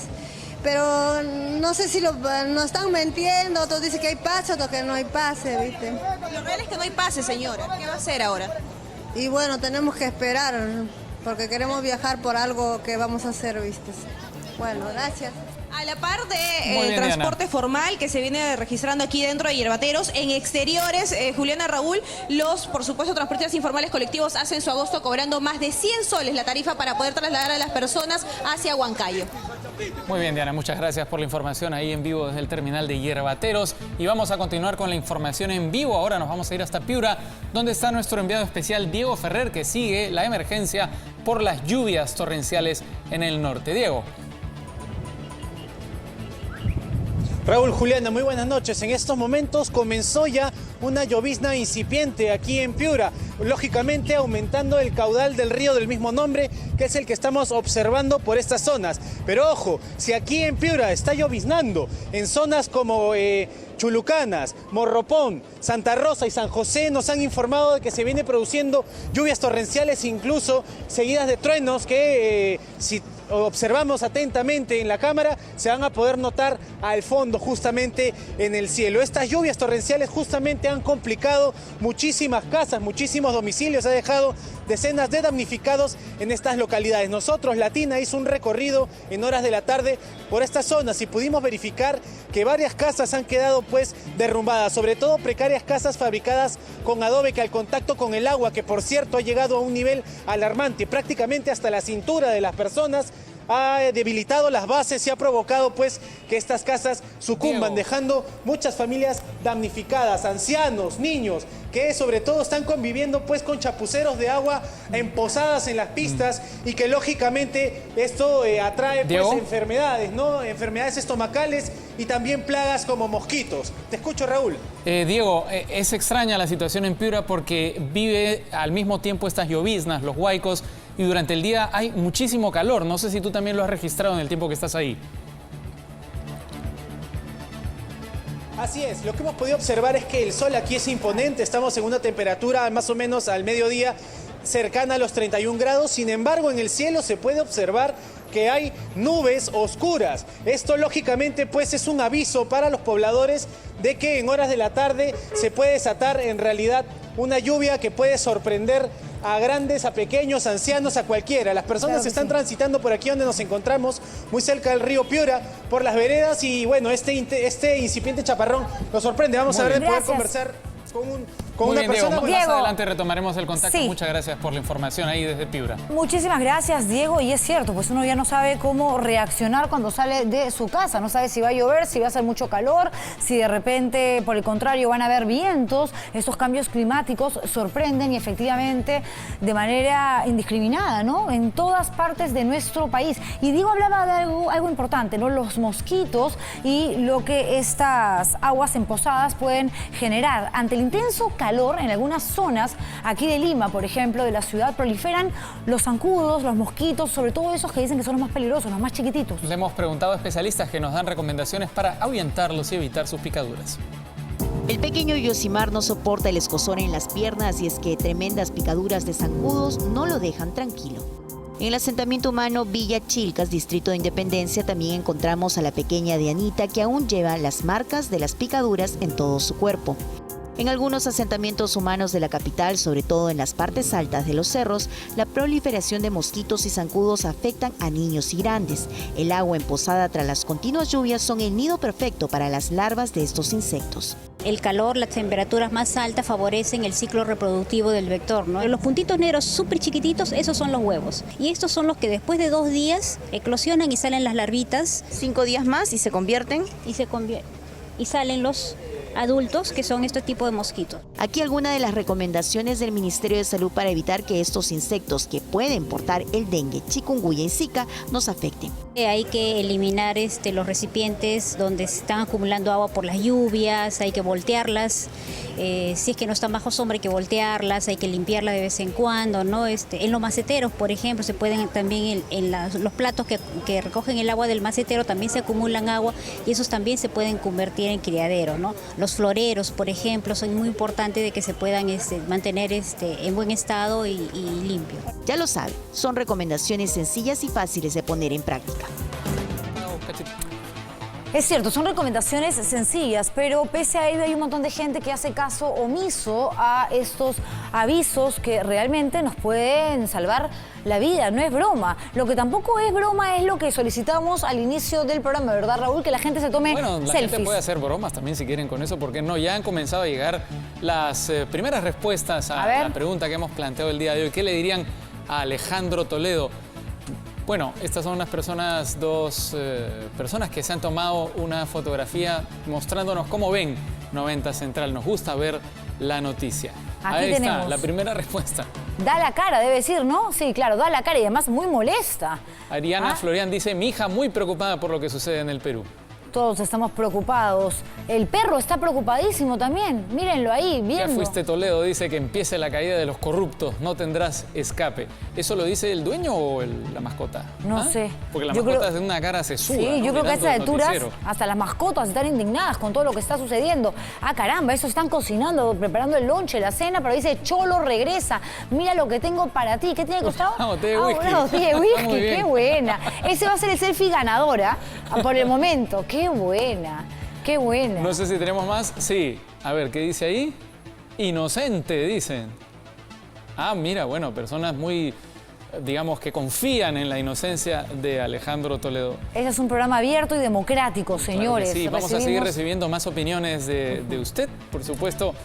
pero no sé si nos están mintiendo, otros dicen que hay pase, otros que no hay pase, ¿viste? Lo real es que no hay pase, señora. ¿Qué va a hacer ahora? Y bueno, tenemos que esperar, porque queremos viajar por algo que vamos a hacer, ¿viste? Bueno, gracias. A la par Muy de bien, transporte Diana. formal que se viene registrando aquí dentro de Yerbateros, en exteriores, Juliana, Raúl, los, por supuesto, transportistas informales colectivos hacen su agosto cobrando más de 100 soles la tarifa para poder trasladar a las personas hacia Huancayo. Muy bien, Diana, muchas gracias por la información ahí en vivo desde el terminal de Yerbateros. Y vamos a continuar con la información en vivo. Ahora nos vamos a ir hasta Piura, donde está nuestro enviado especial Diego Ferrer, que sigue la emergencia por las lluvias torrenciales en el norte. Diego. Raúl, Juliana, muy buenas noches. En estos momentos comenzó ya una llovizna incipiente aquí en Piura, lógicamente aumentando el caudal del río del mismo nombre, que es el que estamos observando por estas zonas. Pero ojo, si aquí en Piura está lloviznando, en zonas como Chulucanas, Morropón, Santa Rosa y San José nos han informado de que se viene produciendo lluvias torrenciales, incluso seguidas de truenos que si observamos atentamente en la cámara se van a poder notar al fondo, justamente en el cielo. Estas lluvias torrenciales justamente han complicado muchísimas casas, muchísimos domicilios, ha dejado decenas de damnificados en estas localidades. Nosotros, Latina, hizo un recorrido en horas de la tarde por estas zonas y pudimos verificar que varias casas han quedado pues derrumbadas, sobre todo precarias casas fabricadas con adobe que al contacto con el agua, que por cierto ha llegado a un nivel alarmante, prácticamente hasta la cintura de las personas, ha debilitado las bases y ha provocado pues que estas casas sucumban, dejando muchas familias damnificadas, ancianos, niños, que sobre todo están conviviendo pues con chapuceros de agua empozadas en las pistas y que lógicamente esto atrae pues enfermedades, ¿no? Enfermedades estomacales y también plagas como mosquitos. Te escucho, Raúl. Diego, es extraña la situación en Piura porque vive al mismo tiempo estas lloviznas, los huaicos, y durante el día hay muchísimo calor. No sé si tú también lo has registrado en el tiempo que estás ahí. Así es, lo que hemos podido observar es que el sol aquí es imponente, estamos en una temperatura más o menos al mediodía cercana a los 31 grados, sin embargo en el cielo se puede observar que hay nubes oscuras. Esto lógicamente pues es un aviso para los pobladores de que en horas de la tarde se puede desatar en realidad una lluvia que puede sorprender a grandes, a pequeños, a ancianos, a cualquiera. Las personas Claro que están sí. transitando por aquí donde nos encontramos, muy cerca del río Piura, por las veredas y bueno, este incipiente chaparrón nos sorprende. Vamos a ver de poder conversar con Muy una bien, persona. Diego, más adelante retomaremos el contacto. Sí. Muchas gracias por la información ahí desde Piura. Muchísimas gracias, Diego. Y es cierto, pues uno ya no sabe cómo reaccionar cuando sale de su casa. No sabe si va a llover, si va a hacer mucho calor, si de repente, por el contrario, van a haber vientos. Estos cambios climáticos sorprenden y efectivamente de manera indiscriminada, ¿no? En todas partes de nuestro país. Y Diego hablaba de algo importante, ¿no? Los mosquitos y lo que estas aguas empozadas pueden generar. Ante el intenso calor en algunas zonas aquí de Lima, por ejemplo, de la ciudad, proliferan los zancudos, los mosquitos, sobre todo esos que dicen que son los más peligrosos, los más chiquititos. Le hemos preguntado a especialistas que nos dan recomendaciones para ahuyentarlos y evitar sus picaduras. El pequeño Yosimar no soporta el escozor en las piernas y es que tremendas picaduras de zancudos no lo dejan tranquilo. En el asentamiento humano Villa Chilcas, distrito de Independencia, también encontramos a la pequeña Dianita, que aún lleva las marcas de las picaduras en todo su cuerpo. En algunos asentamientos humanos de la capital, sobre todo en las partes altas de los cerros, la proliferación de mosquitos y zancudos afectan a niños y grandes. El agua emposada tras las continuas lluvias son el nido perfecto para las larvas de estos insectos. El calor, las temperaturas más altas favorecen el ciclo reproductivo del vector, ¿no? Los puntitos negros súper chiquititos, esos son los huevos. Y estos son los que después de 2 días eclosionan y salen las larvitas. 5 días más y se convierten. Y salen los adultos, que son este tipo de mosquitos. Aquí algunas de las recomendaciones del Ministerio de Salud para evitar que estos insectos que pueden portar el dengue, chikungunya y zika nos afecten. Hay que eliminar los recipientes donde se están acumulando agua por las lluvias, hay que voltearlas. Si es que no están bajo sombra hay que voltearlas, hay que limpiarlas de vez en cuando, ¿no? En los maceteros, por ejemplo, se pueden también los platos que recogen el agua del macetero también se acumulan agua y esos también se pueden convertir en criadero, ¿no? Los floreros, por ejemplo, son muy importantes de que se puedan mantener en buen estado y limpio. Ya lo sabe, son recomendaciones sencillas y fáciles de poner en práctica. Es cierto, son recomendaciones sencillas, pero pese a ello hay un montón de gente que hace caso omiso a estos avisos que realmente nos pueden salvar la vida, no es broma. Lo que tampoco es broma es lo que solicitamos al inicio del programa, ¿verdad, Raúl? Que la gente se tome selfies. La gente puede hacer bromas también si quieren con eso, porque no, ya han comenzado a llegar las primeras respuestas a la pregunta que hemos planteado el día de hoy. ¿Qué le dirían a Alejandro Toledo? Bueno, estas son unas personas, dos personas que se han tomado una fotografía mostrándonos cómo ven 90 Central. Nos gusta ver la noticia. Ahí está, la primera respuesta. Da la cara, debe decir, ¿no? Sí, claro, da la cara y además muy molesta. Ariana Florian dice, mi hija muy preocupada por lo que sucede en el Perú. Todos estamos preocupados. El perro está preocupadísimo también. Mírenlo ahí, viendo. Ya fuiste, Toledo, dice que empiece la caída de los corruptos, no tendrás escape. ¿Eso lo dice el dueño o la mascota? No sé. Porque la mascota de una cara se suda. Sí, ¿no? yo creo que a estas alturas noticiero. hasta las mascotas están indignadas con todo lo que está sucediendo. Ah, caramba, eso están cocinando, preparando el lonche, la cena, pero dice, Cholo, regresa. Mira lo que tengo para ti. ¿Qué tiene costado? Una botella de whisky. Una botella de whisky, Muy bien. qué buena. Ese va a ser el selfie ganadora por el momento. Qué buena. Qué buena. No sé si tenemos más. Sí. A ver, ¿qué dice ahí? Inocente, dicen. Ah, mira, bueno, personas muy, digamos, que confían en la inocencia de Alejandro Toledo. Ese es un programa abierto y democrático, señores. Claro que sí, vamos a seguir recibiendo más opiniones de usted, por supuesto.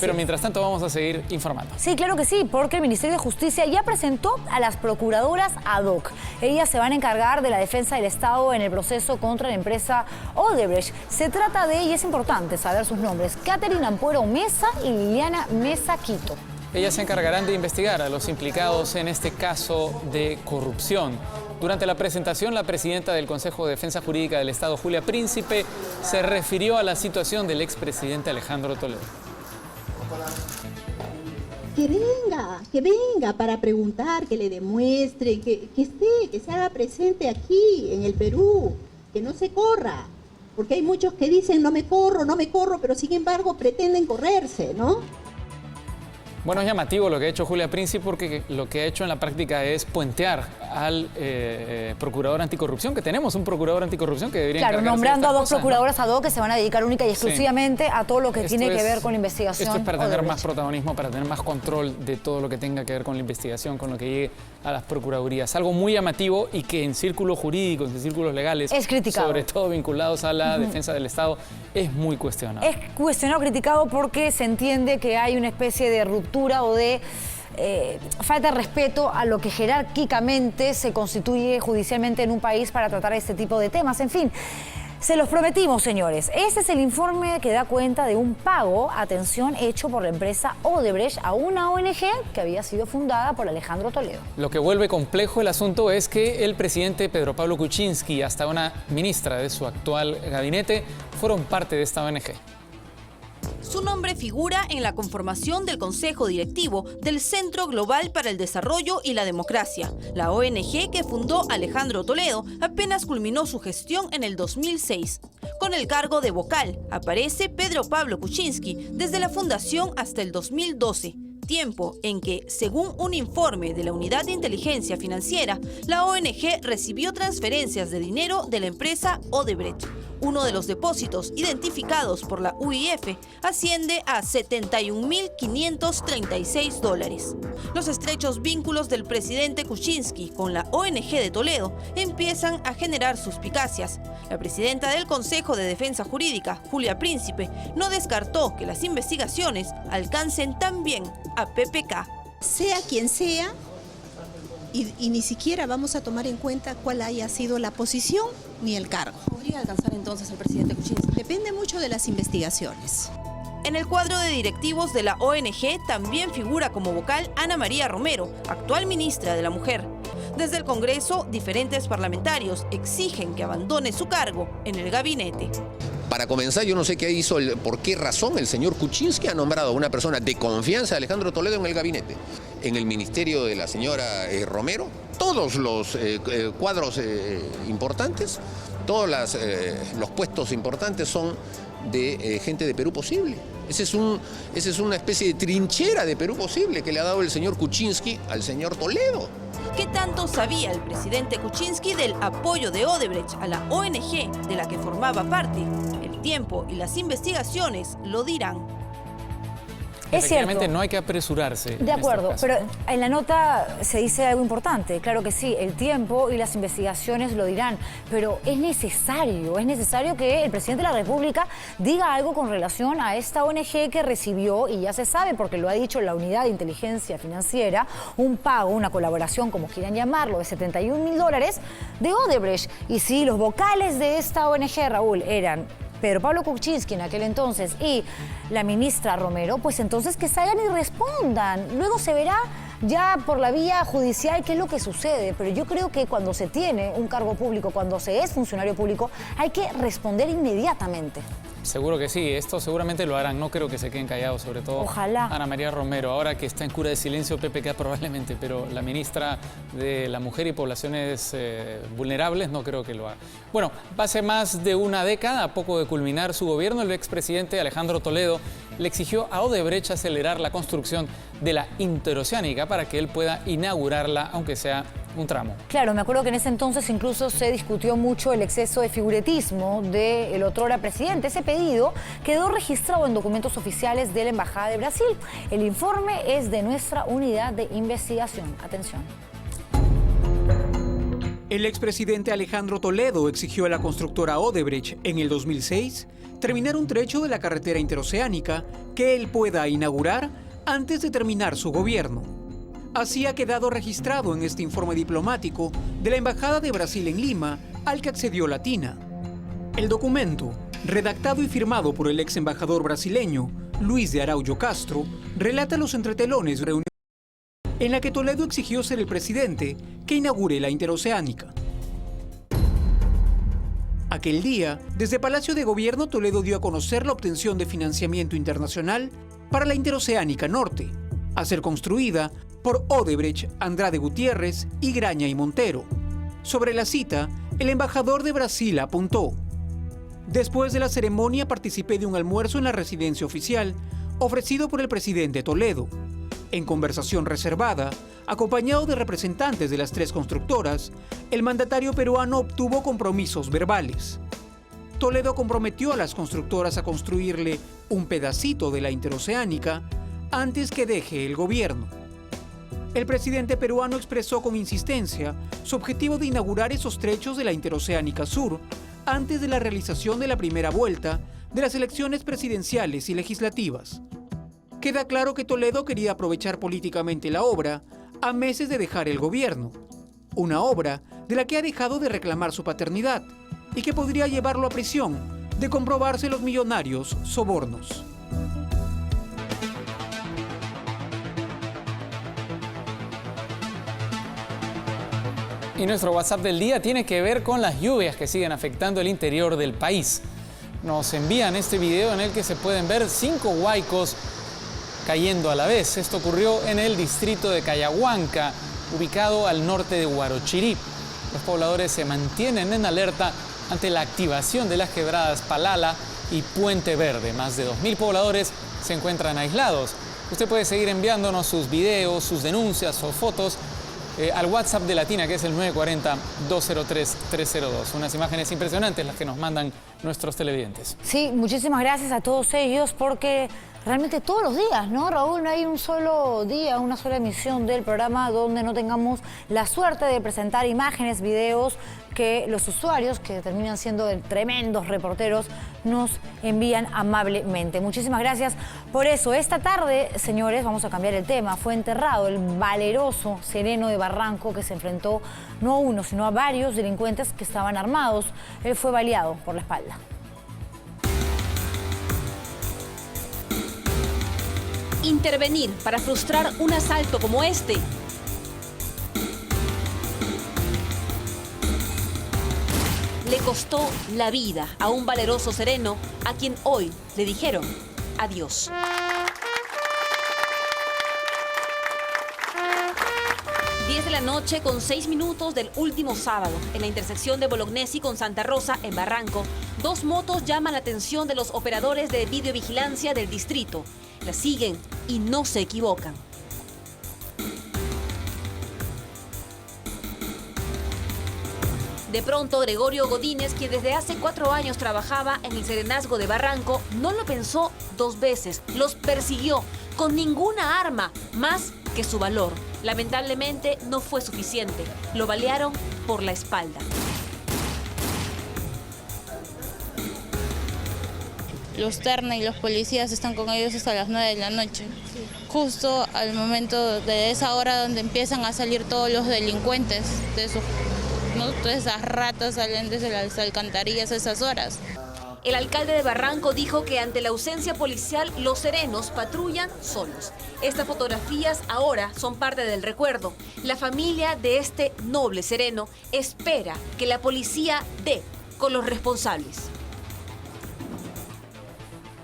Pero mientras tanto vamos a seguir informando. Sí, claro que sí, porque el Ministerio de Justicia ya presentó a las procuradoras ad hoc. Ellas se van a encargar de la defensa del Estado en el proceso contra la empresa Odebrecht. Se trata de, y es importante saber sus nombres, Catherine Ampuero Mesa y Liliana Mesa Quito. Ellas se encargarán de investigar a los implicados en este caso de corrupción. Durante la presentación, la presidenta del Consejo de Defensa Jurídica del Estado, Julia Príncipe, se refirió a la situación del expresidente Alejandro Toledo. Que venga para preguntar, que le demuestre, que esté, que se haga presente aquí en el Perú, que no se corra, porque hay muchos que dicen no me corro, pero sin embargo pretenden correrse, ¿no? Bueno, es llamativo lo que ha hecho Julia Príncipe, porque lo que ha hecho en la práctica es puentear al procurador anticorrupción, que tenemos un procurador anticorrupción que debería encargarse nombrando de a dos cosas, procuradoras ad hoc que se van a dedicar única y exclusivamente a todo lo que tiene que ver con la investigación. Esto es para tener Odebrecht. más protagonismo, para tener más control de todo lo que tenga que ver con la investigación, con lo que llegue a las procuradurías. Algo muy llamativo y que en círculos jurídicos, en círculos legales, es criticado, sobre todo vinculados a la defensa del Estado, es muy cuestionado. Es cuestionado, criticado porque se entiende que hay una especie de ruptura o de falta de respeto a lo que jerárquicamente se constituye judicialmente en un país para tratar este tipo de temas. En fin, se los prometimos, señores. Este es el informe que da cuenta de un pago, atención, hecho por la empresa Odebrecht a una ONG que había sido fundada por Alejandro Toledo. Lo que vuelve complejo el asunto es que el presidente Pedro Pablo Kuczynski y hasta una ministra de su actual gabinete fueron parte de esta ONG. Su nombre figura en la conformación del Consejo Directivo del Centro Global para el Desarrollo y la Democracia. La ONG que fundó Alejandro Toledo apenas culminó su gestión en el 2006. Con el cargo de vocal aparece Pedro Pablo Kuczynski desde la fundación hasta el 2012. Tiempo en que, según un informe de la Unidad de Inteligencia Financiera, la ONG recibió transferencias de dinero de la empresa Odebrecht. Uno de los depósitos identificados por la UIF asciende a $71.536. Los estrechos vínculos del presidente Kuczynski con la ONG de Toledo empiezan a generar suspicacias. La presidenta del Consejo de Defensa Jurídica, Julia Príncipe, no descartó que las investigaciones alcancen también a PPK. Sea quien sea, y ni siquiera vamos a tomar en cuenta cuál haya sido la posición ni el cargo. ¿Podría alcanzar entonces el presidente Kuczynski? Depende mucho de las investigaciones. En el cuadro de directivos de la ONG también figura como vocal Ana María Romero, actual ministra de la Mujer. Desde el Congreso, diferentes parlamentarios exigen que abandone su cargo en el gabinete. Para comenzar, yo no sé qué hizo, por qué razón el señor Kuczynski ha nombrado a una persona de confianza de Alejandro Toledo en el gabinete. En el ministerio de la señora Romero, todos los cuadros importantes, todos los puestos importantes son de gente de Perú Posible. Esa es una especie de trinchera de Perú Posible que le ha dado el señor Kuczynski al señor Toledo. ¿Qué tanto sabía el presidente Kuczynski del apoyo de Odebrecht a la ONG de la que formaba parte? El tiempo y las investigaciones lo dirán. Es Efectivamente, cierto. no hay que apresurarse. De acuerdo, pero en la nota se dice algo importante. Claro que sí, el tiempo y las investigaciones lo dirán, pero es necesario que el presidente de la República diga algo con relación a esta ONG que recibió, y ya se sabe porque lo ha dicho la Unidad de Inteligencia Financiera, un pago, una colaboración, como quieran llamarlo, de $71.000 de Odebrecht. Y sí, los vocales de esta ONG, Raúl, eran Pedro Pablo Kuczynski en aquel entonces y la ministra Romero, pues entonces que salgan y respondan. Luego se verá ya por la vía judicial qué es lo que sucede, pero yo creo que cuando se tiene un cargo público, cuando se es funcionario público, hay que responder inmediatamente. Seguro que sí, esto seguramente lo harán, no creo que se queden callados, sobre todo Ojalá. Ana María Romero, ahora que está en cura de silencio PPK probablemente, pero la ministra de la Mujer y Poblaciones Vulnerables no creo que lo haga. Bueno, hace más de una década, a poco de culminar su gobierno, el expresidente Alejandro Toledo le exigió a Odebrecht acelerar la construcción de la interoceánica para que él pueda inaugurarla, aunque sea un tramo. Claro, me acuerdo que en ese entonces incluso se discutió mucho el exceso de figuretismo del otrora presidente. Ese pedido quedó registrado en documentos oficiales de la Embajada de Brasil. El informe es de nuestra unidad de investigación. Atención. El expresidente Alejandro Toledo exigió a la constructora Odebrecht en el 2006 terminar un trecho de la carretera interoceánica que él pueda inaugurar antes de terminar su gobierno. Así ha quedado registrado en este informe diplomático de la Embajada de Brasil en Lima, al que accedió Latina. El documento, redactado y firmado por el ex embajador brasileño Luis de Araújo Castro, relata los entretelones de reunión en la que Toledo exigió ser el presidente que inaugure la interoceánica. Aquel día, desde Palacio de Gobierno, Toledo dio a conocer la obtención de financiamiento internacional para la interoceánica norte, a ser construida por Odebrecht, Andrade Gutiérrez y Graña y Montero. Sobre la cita, el embajador de Brasil apuntó: después de la ceremonia participé de un almuerzo en la residencia oficial ofrecido por el presidente Toledo. En conversación reservada, acompañado de representantes de las tres constructoras, el mandatario peruano obtuvo compromisos verbales. Toledo comprometió a las constructoras a construirle un pedacito de la interoceánica antes que deje el gobierno. El presidente peruano expresó con insistencia su objetivo de inaugurar esos trechos de la interoceánica sur antes de la realización de la primera vuelta de las elecciones presidenciales y legislativas. Queda claro que Toledo quería aprovechar políticamente la obra a meses de dejar el gobierno, una obra de la que ha dejado de reclamar su paternidad y que podría llevarlo a prisión de comprobarse los millonarios sobornos. Y nuestro WhatsApp del día tiene que ver con las lluvias que siguen afectando el interior del país. Nos envían este video en el que se pueden ver 5 huaicos cayendo a la vez. Esto ocurrió en el distrito de Cayahuanca, ubicado al norte de Huarochirí. Los pobladores se mantienen en alerta ante la activación de las quebradas Palala y Puente Verde. Más de 2.000 pobladores se encuentran aislados. Usted puede seguir enviándonos sus videos, sus denuncias o fotos al WhatsApp de Latina, que es el 940-203-302. Unas imágenes impresionantes las que nos mandan nuestros televidentes. Sí, muchísimas gracias a todos ellos, porque realmente todos los días, ¿no, Raúl? No hay un solo día, una sola emisión del programa donde no tengamos la suerte de presentar imágenes, videos que los usuarios, que terminan siendo tremendos reporteros, nos envían amablemente. Muchísimas gracias por eso. Esta tarde, señores, vamos a cambiar el tema. Fue enterrado el valeroso sereno de Barranco que se enfrentó no a uno, sino a varios delincuentes que estaban armados. Él fue baleado por la espalda. Intervenir para frustrar un asalto como este le costó la vida a un valeroso sereno a quien hoy le dijeron adiós. Diez de la noche con 6 minutos del último sábado, en la intersección de Bolognesi con Santa Rosa, en Barranco, 2 motos llaman la atención de los operadores de videovigilancia del distrito. La siguen y no se equivocan. De pronto, Gregorio Godínez, quien desde hace 4 años trabajaba en el serenazgo de Barranco, no lo pensó 2 veces. Los persiguió con ninguna arma, más que su valor. Lamentablemente no fue suficiente. Lo balearon por la espalda. Los terna y los policías están con ellos hasta las 9 de la noche. Justo al momento de esa hora donde empiezan a salir todos los delincuentes, ¿no? Todas esas ratas salen desde las alcantarillas a esas horas. El alcalde de Barranco dijo que ante la ausencia policial, los serenos patrullan solos. Estas fotografías ahora son parte del recuerdo. La familia de este noble sereno espera que la policía dé con los responsables.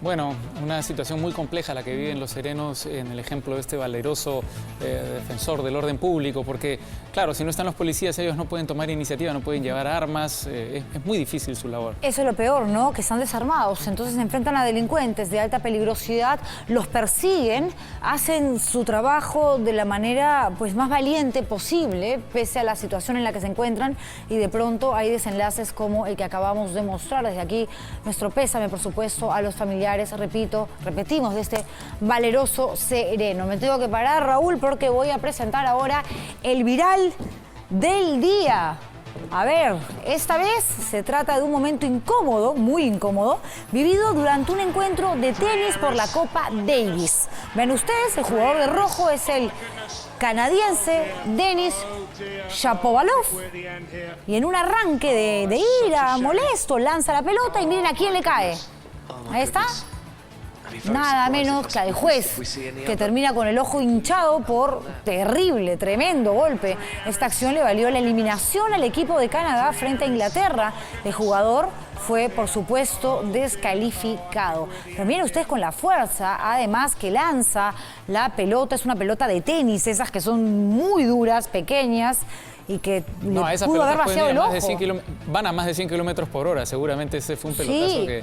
Bueno, una situación muy compleja la que viven los serenos en el ejemplo de este valeroso defensor del orden público, porque, claro, si no están los policías, ellos no pueden tomar iniciativa, no pueden llevar armas, es muy difícil su labor. Eso es lo peor, ¿no? Que están desarmados, entonces se enfrentan a delincuentes de alta peligrosidad, los persiguen, hacen su trabajo de la manera pues más valiente posible, pese a la situación en la que se encuentran, y de pronto hay desenlaces como el que acabamos de mostrar. Desde aquí, nuestro pésame, por supuesto, a los familiares, repetimos, de este valeroso sereno. Me tengo que parar, Raúl, porque voy a presentar ahora el viral del día. A ver, esta vez se trata de un momento incómodo, muy incómodo, vivido durante un encuentro de tenis por la Copa Davis. Ven ustedes, el jugador de rojo es el canadiense Denis Shapovalov, y en un arranque de ira, molesto, lanza la pelota y miren a quién le cae. Ahí está. Nada menos que al juez, que termina con el ojo hinchado por terrible, tremendo golpe. Esta acción le valió la eliminación al equipo de Canadá frente a Inglaterra. El jugador fue, por supuesto, descalificado. Pero miren ustedes con la fuerza, además, que lanza la pelota. Es una pelota de tenis, esas que son muy duras, pequeñas, y que no, le esas pudo haber vaciado el ojo. Van a más de 100 kilómetros por hora. Seguramente ese fue un pelotazo Sí. que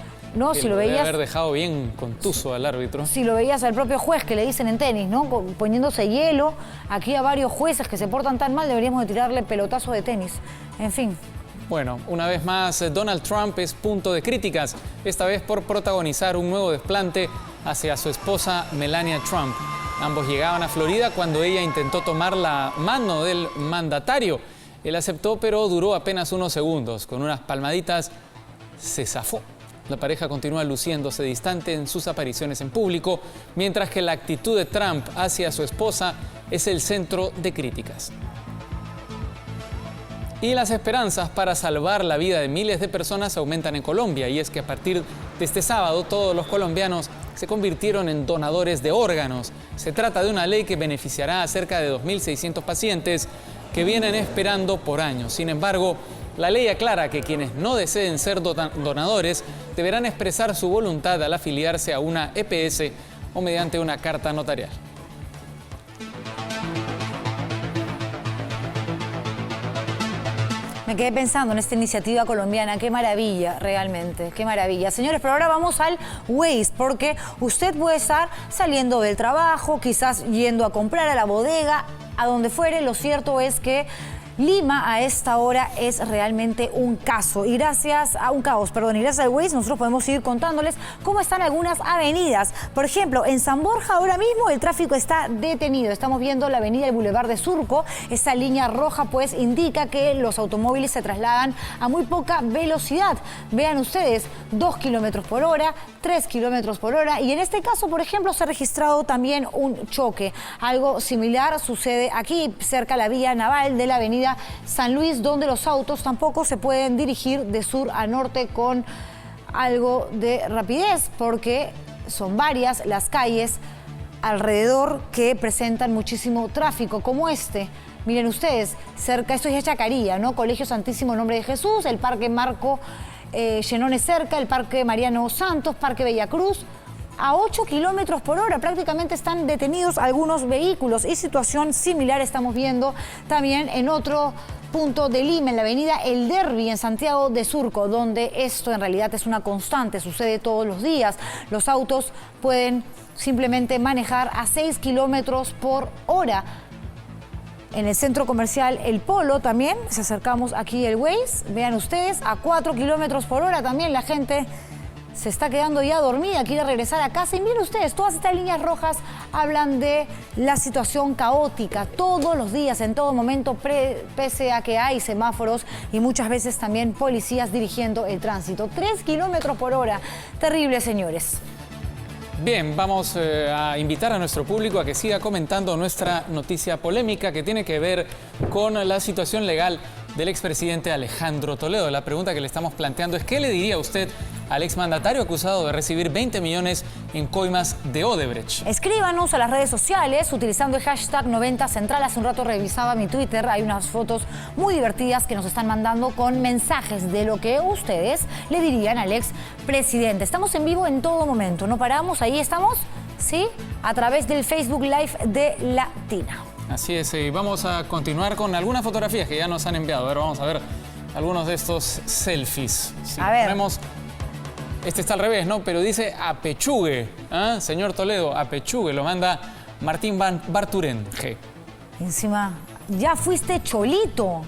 Si lo debe veías, haber dejado bien contuso al árbitro. si lo veías al propio juez, que le dicen en tenis, ¿no? Poniéndose hielo. Aquí a varios jueces que se portan tan mal, deberíamos de tirarle pelotazo de tenis. En fin. Bueno, una vez más, Donald Trump es punto de críticas, esta vez por protagonizar un nuevo desplante hacia su esposa Melania Trump. Ambos llegaban a Florida cuando ella intentó tomar la mano del mandatario. Él aceptó, pero duró apenas unos segundos. Con unas palmaditas se zafó. La pareja continúa luciéndose distante en sus apariciones en público, mientras que la actitud de Trump hacia su esposa es el centro de críticas. Y las esperanzas para salvar la vida de miles de personas aumentan en Colombia, y es que a partir de este sábado todos los colombianos se convirtieron en donadores de órganos. Se trata de una ley que beneficiará a cerca de 2.600 pacientes que vienen esperando por años. Sin embargo, la ley aclara que quienes no deseen ser donadores deberán expresar su voluntad al afiliarse a una EPS o mediante una carta notarial. Me quedé pensando en esta iniciativa colombiana, qué maravilla, realmente, qué maravilla. Señores, pero ahora vamos al Waze, porque usted puede estar saliendo del trabajo, quizás yendo a comprar a la bodega, a donde fuere. Lo cierto es que Lima a esta hora es realmente un caos. Y gracias al Waze nosotros podemos ir contándoles cómo están algunas avenidas. Por ejemplo, en San Borja ahora mismo el tráfico está detenido. Estamos viendo la avenida del Boulevard de Surco. Esta línea roja pues indica que los automóviles se trasladan a muy poca velocidad. Vean ustedes, 2 kilómetros por hora, 3 kilómetros por hora. Y en este caso, por ejemplo, se ha registrado también un choque. Algo similar sucede aquí, cerca a la vía naval de la avenida San Luis, donde los autos tampoco se pueden dirigir de sur a norte con algo de rapidez, porque son varias las calles alrededor que presentan muchísimo tráfico, como este. Miren ustedes, cerca, esto ya es Chacaría, ¿no? Colegio Santísimo Nombre de Jesús, el Parque Marco Llenone cerca, el Parque Mariano Santos, Parque Bella Cruz. A 8 kilómetros por hora prácticamente están detenidos algunos vehículos, y situación similar estamos viendo también en otro punto de Lima, en la avenida El Derby, en Santiago de Surco, donde esto en realidad es una constante, sucede todos los días. Los autos pueden simplemente manejar a 6 kilómetros por hora. en el centro comercial El Polo también. Se acercamos aquí el Waze. Vean ustedes, a 4 kilómetros por hora también la gente se está quedando ya dormida, quiere regresar a casa. Y miren ustedes, todas estas líneas rojas hablan de la situación caótica todos los días, en todo momento, pese a que hay semáforos y muchas veces también policías dirigiendo el tránsito. 3 kilómetros por hora. Terrible, señores. Bien, vamos a invitar a nuestro público a que siga comentando nuestra noticia polémica que tiene que ver con la situación legal del expresidente Alejandro Toledo. La pregunta que le estamos planteando es: ¿qué le diría usted al exmandatario acusado de recibir 20 millones en coimas de Odebrecht? Escríbanos a las redes sociales utilizando el hashtag 90Central. Hace un rato revisaba mi Twitter, hay unas fotos muy divertidas que nos están mandando con mensajes de lo que ustedes le dirían al expresidente. Estamos en vivo en todo momento, no paramos, ahí estamos, ¿sí? A través del Facebook Live de Latina. Así es, y vamos a continuar con algunas fotografías que ya nos han enviado. A ver, vamos a ver algunos de estos selfies. Si a ver. Ponemos, este está al revés, ¿no? Pero dice apechugue, ¿ah? Señor Toledo, apechugue, lo manda Martín Barturén, G. Encima, ya fuiste cholito.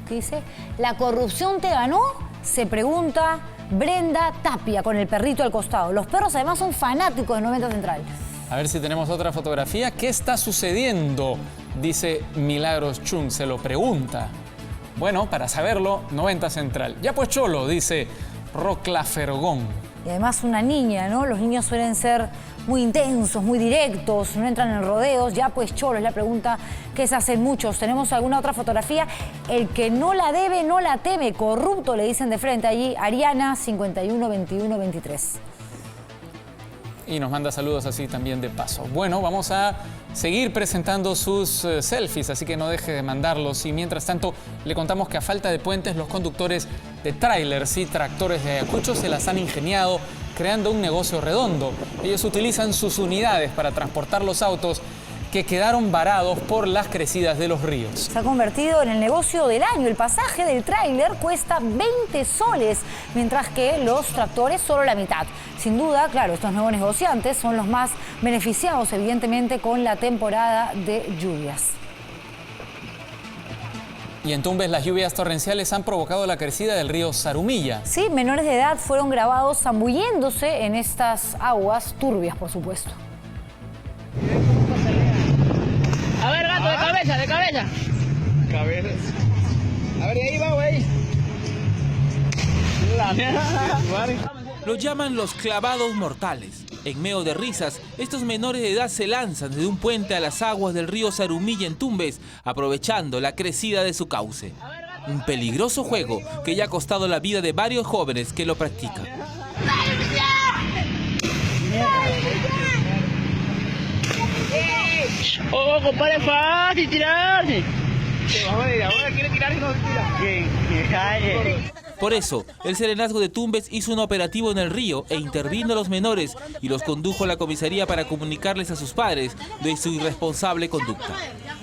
¿Qué dice? ¿La corrupción te ganó? Se pregunta Brenda Tapia con el perrito al costado. Los perros además son fanáticos de 90 Central. A ver si tenemos otra fotografía. ¿Qué está sucediendo? Dice Milagros Chung, se lo pregunta. Bueno, para saberlo, 90 Central. Ya pues cholo, dice Rocla Fergón. Y además una niña, ¿no? Los niños suelen ser muy intensos, muy directos, no entran en rodeos. Ya pues cholo, es la pregunta que se hacen muchos. ¿Tenemos alguna otra fotografía? El que no la debe, no la teme. Corrupto, le dicen de frente allí. Ariana, 512123. Y nos manda saludos así también de paso. Bueno, vamos a seguir presentando sus selfies, así que no deje de mandarlos. Y mientras tanto, le contamos que a falta de puentes, los conductores de trailers y tractores de Ayacucho se las han ingeniado creando un negocio redondo. Ellos utilizan sus unidades para transportar los autos que quedaron varados por las crecidas de los ríos. Se ha convertido en el negocio del año. El pasaje del tráiler cuesta 20 soles, mientras que los tractores solo la mitad. Sin duda, claro, estos nuevos negociantes son los más beneficiados, evidentemente, con la temporada de lluvias. Y en Tumbes, las lluvias torrenciales han provocado la crecida del río Zarumilla. Sí, menores de edad fueron grabados zambulléndose en estas aguas turbias, por supuesto. A ver, gato, de cabeza, de cabeza. Cabeza. A ver, ahí va, güey. Lo llaman los clavados mortales. En medio de risas, estos menores de edad se lanzan desde un puente a las aguas del río Zarumilla en Tumbes, aprovechando la crecida de su cauce. Un peligroso juego que ya ha costado la vida de varios jóvenes que lo practican. ¡Oh, compadre, fácil tirarse! Ahora quiere tirar y no tira. Por eso, el Serenazgo de Tumbes hizo un operativo en el río e intervino a los menores y los condujo a la comisaría para comunicarles a sus padres de su irresponsable conducta.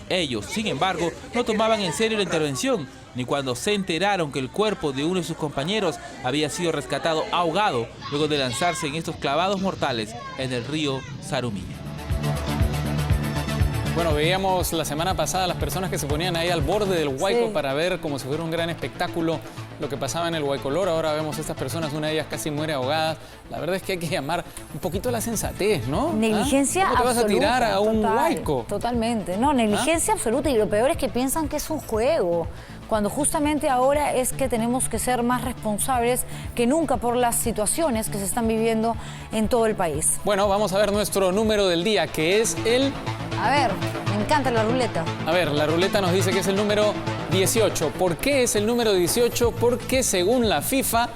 Ellos, sin embargo, no tomaban en serio la intervención, ni cuando se enteraron que el cuerpo de uno de sus compañeros había sido rescatado ahogado luego de lanzarse en estos clavados mortales en el río Zarumilla. Bueno, veíamos la semana pasada a las personas que se ponían ahí al borde del Huayco Sí. para ver como si fuera un gran espectáculo lo que pasaba en el Huaycolor. Ahora vemos a estas personas, una de ellas casi muere ahogada. La verdad es que hay que llamar un poquito la sensatez, ¿no? Negligencia ¿Cómo te vas a absoluta, tirar a un total, Huayco? Totalmente. No, negligencia absoluta. Y lo peor es que piensan que es un juego, cuando justamente ahora es que tenemos que ser más responsables que nunca por las situaciones que se están viviendo en todo el país. Bueno, vamos a ver nuestro número del día, que es el... A ver, me encanta la ruleta. A ver, la ruleta nos dice que es el número 18. ¿Por qué es el número 18? Porque según la FIFA,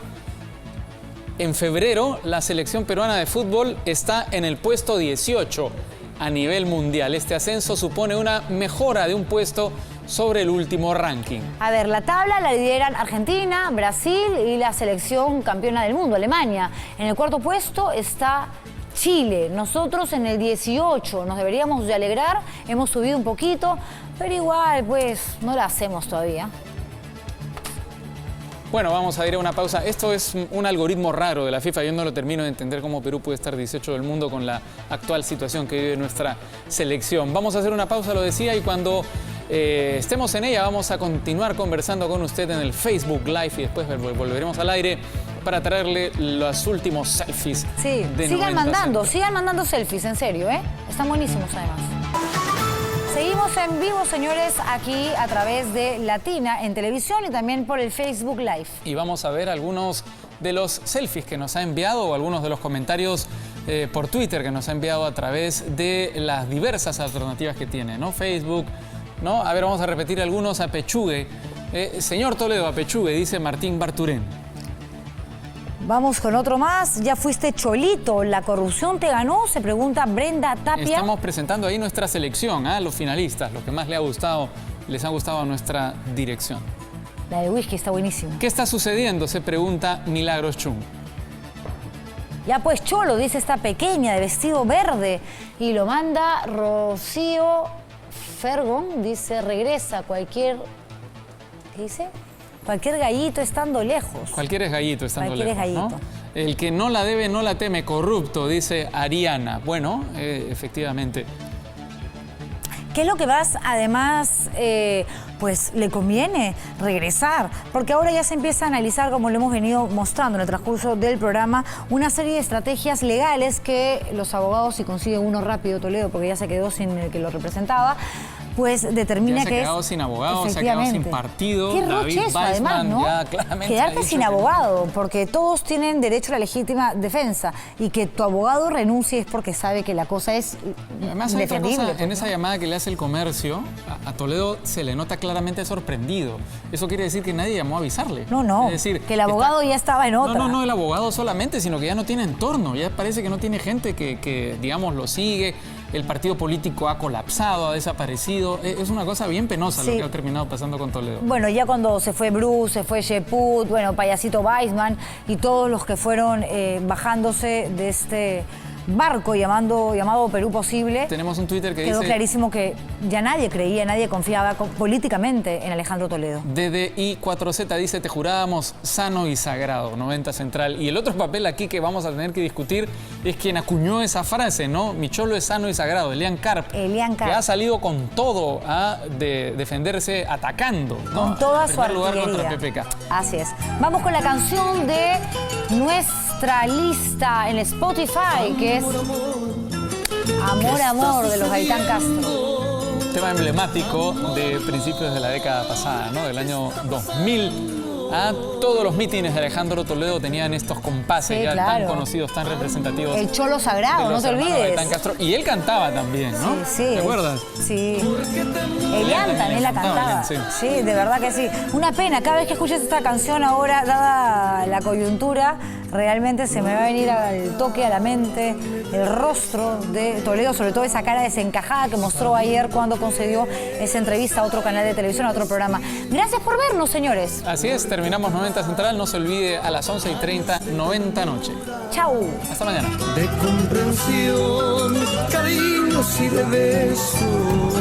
en febrero la selección peruana de fútbol está en el puesto 18 a nivel mundial. Este ascenso supone una mejora de un puesto sobre el último ranking. A ver, la tabla la lideran Argentina, Brasil y la selección campeona del mundo, Alemania. En el cuarto puesto está Chile. Nosotros en el 18 nos deberíamos de alegrar, hemos subido un poquito, pero igual pues no la hacemos todavía. Bueno, vamos a ir a una pausa. Esto es un algoritmo raro de la FIFA. Yo no lo termino de entender cómo Perú puede estar 18 del mundo con la actual situación que vive nuestra selección. Vamos a hacer una pausa, lo decía, y cuando estemos en ella. Vamos a continuar conversando con usted en el Facebook Live y después volveremos al aire para traerle los últimos selfies. Sí, de sigan 90 mandando selfies, en serio, ¿eh? Están buenísimos además. Seguimos en vivo, señores, aquí a través de Latina en televisión y también por el Facebook Live. Y vamos a ver algunos de los selfies que nos ha enviado o algunos de los comentarios por Twitter que nos ha enviado a través de las diversas alternativas que tiene, ¿no? Facebook, ¿no? A ver, vamos a repetir algunos. Apechugue. Señor Toledo, apechugue, dice Martín Barturén. Vamos con otro más. Ya fuiste cholito, ¿la corrupción te ganó? Se pregunta Brenda Tapia. Estamos presentando ahí nuestra selección, los finalistas, los que más les ha gustado a nuestra dirección. La de whisky está buenísima. ¿Qué está sucediendo? Se pregunta Milagros Chung. Ya pues cholo, dice esta pequeña de vestido verde. Y lo manda Rocío Fergon, dice regresa cualquier... ¿Qué dice? Cualquier gallito estando lejos. Cualquier es gallito estando lejos, gallito. ¿no? El que no la debe no la teme, corrupto, dice Ariana. Bueno, efectivamente. ¿Qué es lo que más, además, pues le conviene regresar? Porque ahora ya se empieza a analizar, como lo hemos venido mostrando en el transcurso del programa, una serie de estrategias legales que los abogados, si consiguen uno rápido, Toledo, porque ya se quedó sin el que lo representaba, pues determina ya que se ha quedado sin abogado, se ha quedado sin partido. Qué roche eso, además, ¿no? Ya claramente quedarte sin abogado, porque todos tienen derecho a la legítima defensa y que tu abogado renuncie es porque sabe que la cosa es además, indefendible. En esa llamada que le hace el comercio, a Toledo se le nota claramente sorprendido. Eso quiere decir que nadie llamó a avisarle. No, es decir, que el abogado ya estaba en otra. No el abogado solamente, sino que ya no tiene entorno, ya parece que no tiene gente que digamos, lo sigue. El partido político ha colapsado, ha desaparecido. Es una cosa bien penosa lo que ha terminado pasando con Toledo. Bueno, ya cuando se fue Bruce, se fue Sheput, bueno, Payasito Weissman y todos los que fueron bajándose de este barco llamado Perú Posible. Tenemos un Twitter que quedó dice... clarísimo que ya nadie creía, nadie confiaba políticamente en Alejandro Toledo. DDI4Z dice, te jurábamos sano y sagrado, 90 Central. Y el otro papel aquí que vamos a tener que discutir es quien acuñó esa frase, ¿no? Mi cholo es sano y sagrado, Elian Carp. Que ha salido con todo a defenderse atacando, ¿no? Con toda su lugar artillería. contra PPK. Así es. Vamos con la canción de nuestra lista en Spotify, que es Amor, Amor, de los Gaitán Castro. Tema emblemático de principios de la década pasada, ¿no? Del año 2000. Todos los mítines de Alejandro Toledo tenían estos compases ya tan conocidos, tan representativos. El cholo sagrado, no te olvides. Gaitán Castro. Y él cantaba también, ¿no? Sí. ¿Te acuerdas? Sí. Elian también la cantaba. Sí, de verdad que sí. Una pena, cada vez que escuches esta canción ahora, dada la coyuntura, realmente se me va a venir al toque, a la mente, el rostro de Toledo, sobre todo esa cara desencajada que mostró ayer cuando concedió esa entrevista a otro canal de televisión, a otro programa. Gracias por vernos, señores. Así es, terminamos 90 Central. No se olvide a las 11:30, 90 Noche. Chau. Hasta mañana. De comprensión, cariños y de besos.